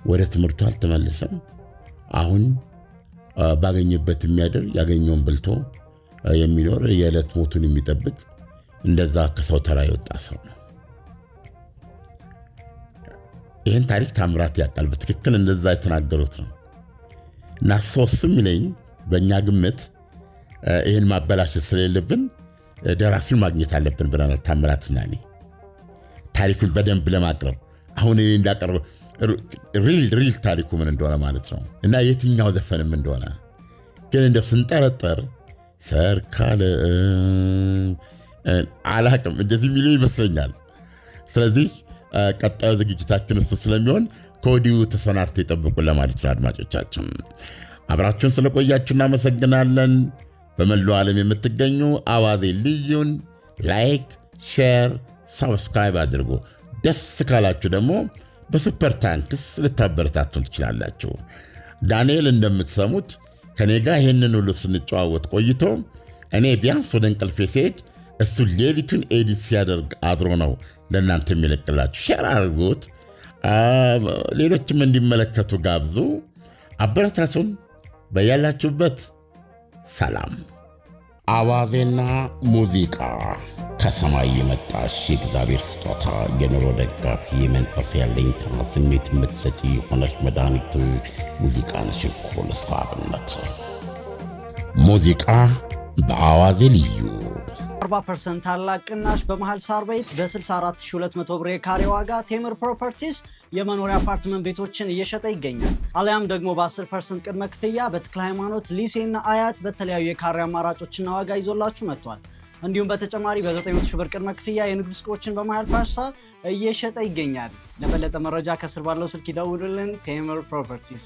B: ወደ ትምህርቱ አልተመለሰም። አሁን ባገኘበት የሚያድር ያገኘውን በልቶ የሚኖር የዕለት ሞቱን የሚጠብቅ እንደዛ ከሰው ተራ የወጣ ሰው ነው። ይህን ታሪክ ታምራት ያውቃል። በትክክል እንደዛ የተናገሩት ነው። እና ሶስም ይለኝ በእኛ ግምት ይህን ማበላሸት ስለሌለብን ደራሲውን ማግኘት አለብን ብለናል። ታምራትና እኔ ታሪኩን በደንብ ለማቅረብ አሁን እኔ እንዳቀርበው ሪል ታሪኩ ምን እንደሆነ ማለት ነው እና የትኛው ዘፈንም እንደሆነ ግን እንደው ስንጠረጠር ሰርካለ አላቅም እንደዚህ የሚለው ይመስለኛል። ስለዚህ ቀጣዩ ዝግጅታችን እሱ ስለሚሆን ከወዲሁ ተሰናድተው ይጠብቁን ለማለት ነው። አድማጮቻችን አብራችሁን ስለቆያችሁ እናመሰግናለን። በመላው ዓለም የምትገኙ አዋዜ ልዩን ላይክ፣ ሼር፣ ሰብስክራይብ አድርጉ። ደስ ካላችሁ ደግሞ በሱፐር ታንክስ ልታበረታቱን ትችላላችሁ። ዳንኤል እንደምትሰሙት ከኔ ጋር ይህንን ሁሉ ስንጨዋወት ቆይቶ እኔ ቢያንስ ወደ እንቅልፌ ስሄድ እሱ ሌሊቱን ኤዲት ሲያደርግ አድሮ ነው ለእናንተ የሚለቅላችሁ። ሼር አድርጉት፣ ሌሎችም እንዲመለከቱ ጋብዙ። አበረታቱን። በያላችሁበት ሰላም። አዋዜና ሙዚቃ ከሰማይ የመጣሽ የእግዚአብሔር ስጦታ፣ የኑሮ ደጋፊ፣ የመንፈስ ያለኝታ፣ ስሜት የምትሰጪ የሆነች መድኃኒት ሙዚቃ ነሽ እኮ ለሰው አብነት። ሙዚቃ በአዋዜ ልዩ
A: 40% ታላቅ ቅናሽ በመሃል ሳር ቤት በ64200 ብር የካሬ ዋጋ ቴምር ፕሮፐርቲስ የመኖሪያ አፓርትመንት ቤቶችን እየሸጠ ይገኛል። አሊያም ደግሞ በ10% ቅድመ ክፍያ በተክለ ሃይማኖት ሊሴና አያት በተለያዩ የካሬ አማራጮችና ዋጋ ይዞላችሁ መጥቷል። እንዲሁም በተጨማሪ በ900 ሺህ ብር ቅድመ ክፍያ የንግድ ሱቆችን በመሃል ፓርሳ እየሸጠ ይገኛል። ለበለጠ መረጃ ከስር ባለው ስልክ ይደውሉልን። ቴምር ፕሮፐርቲስ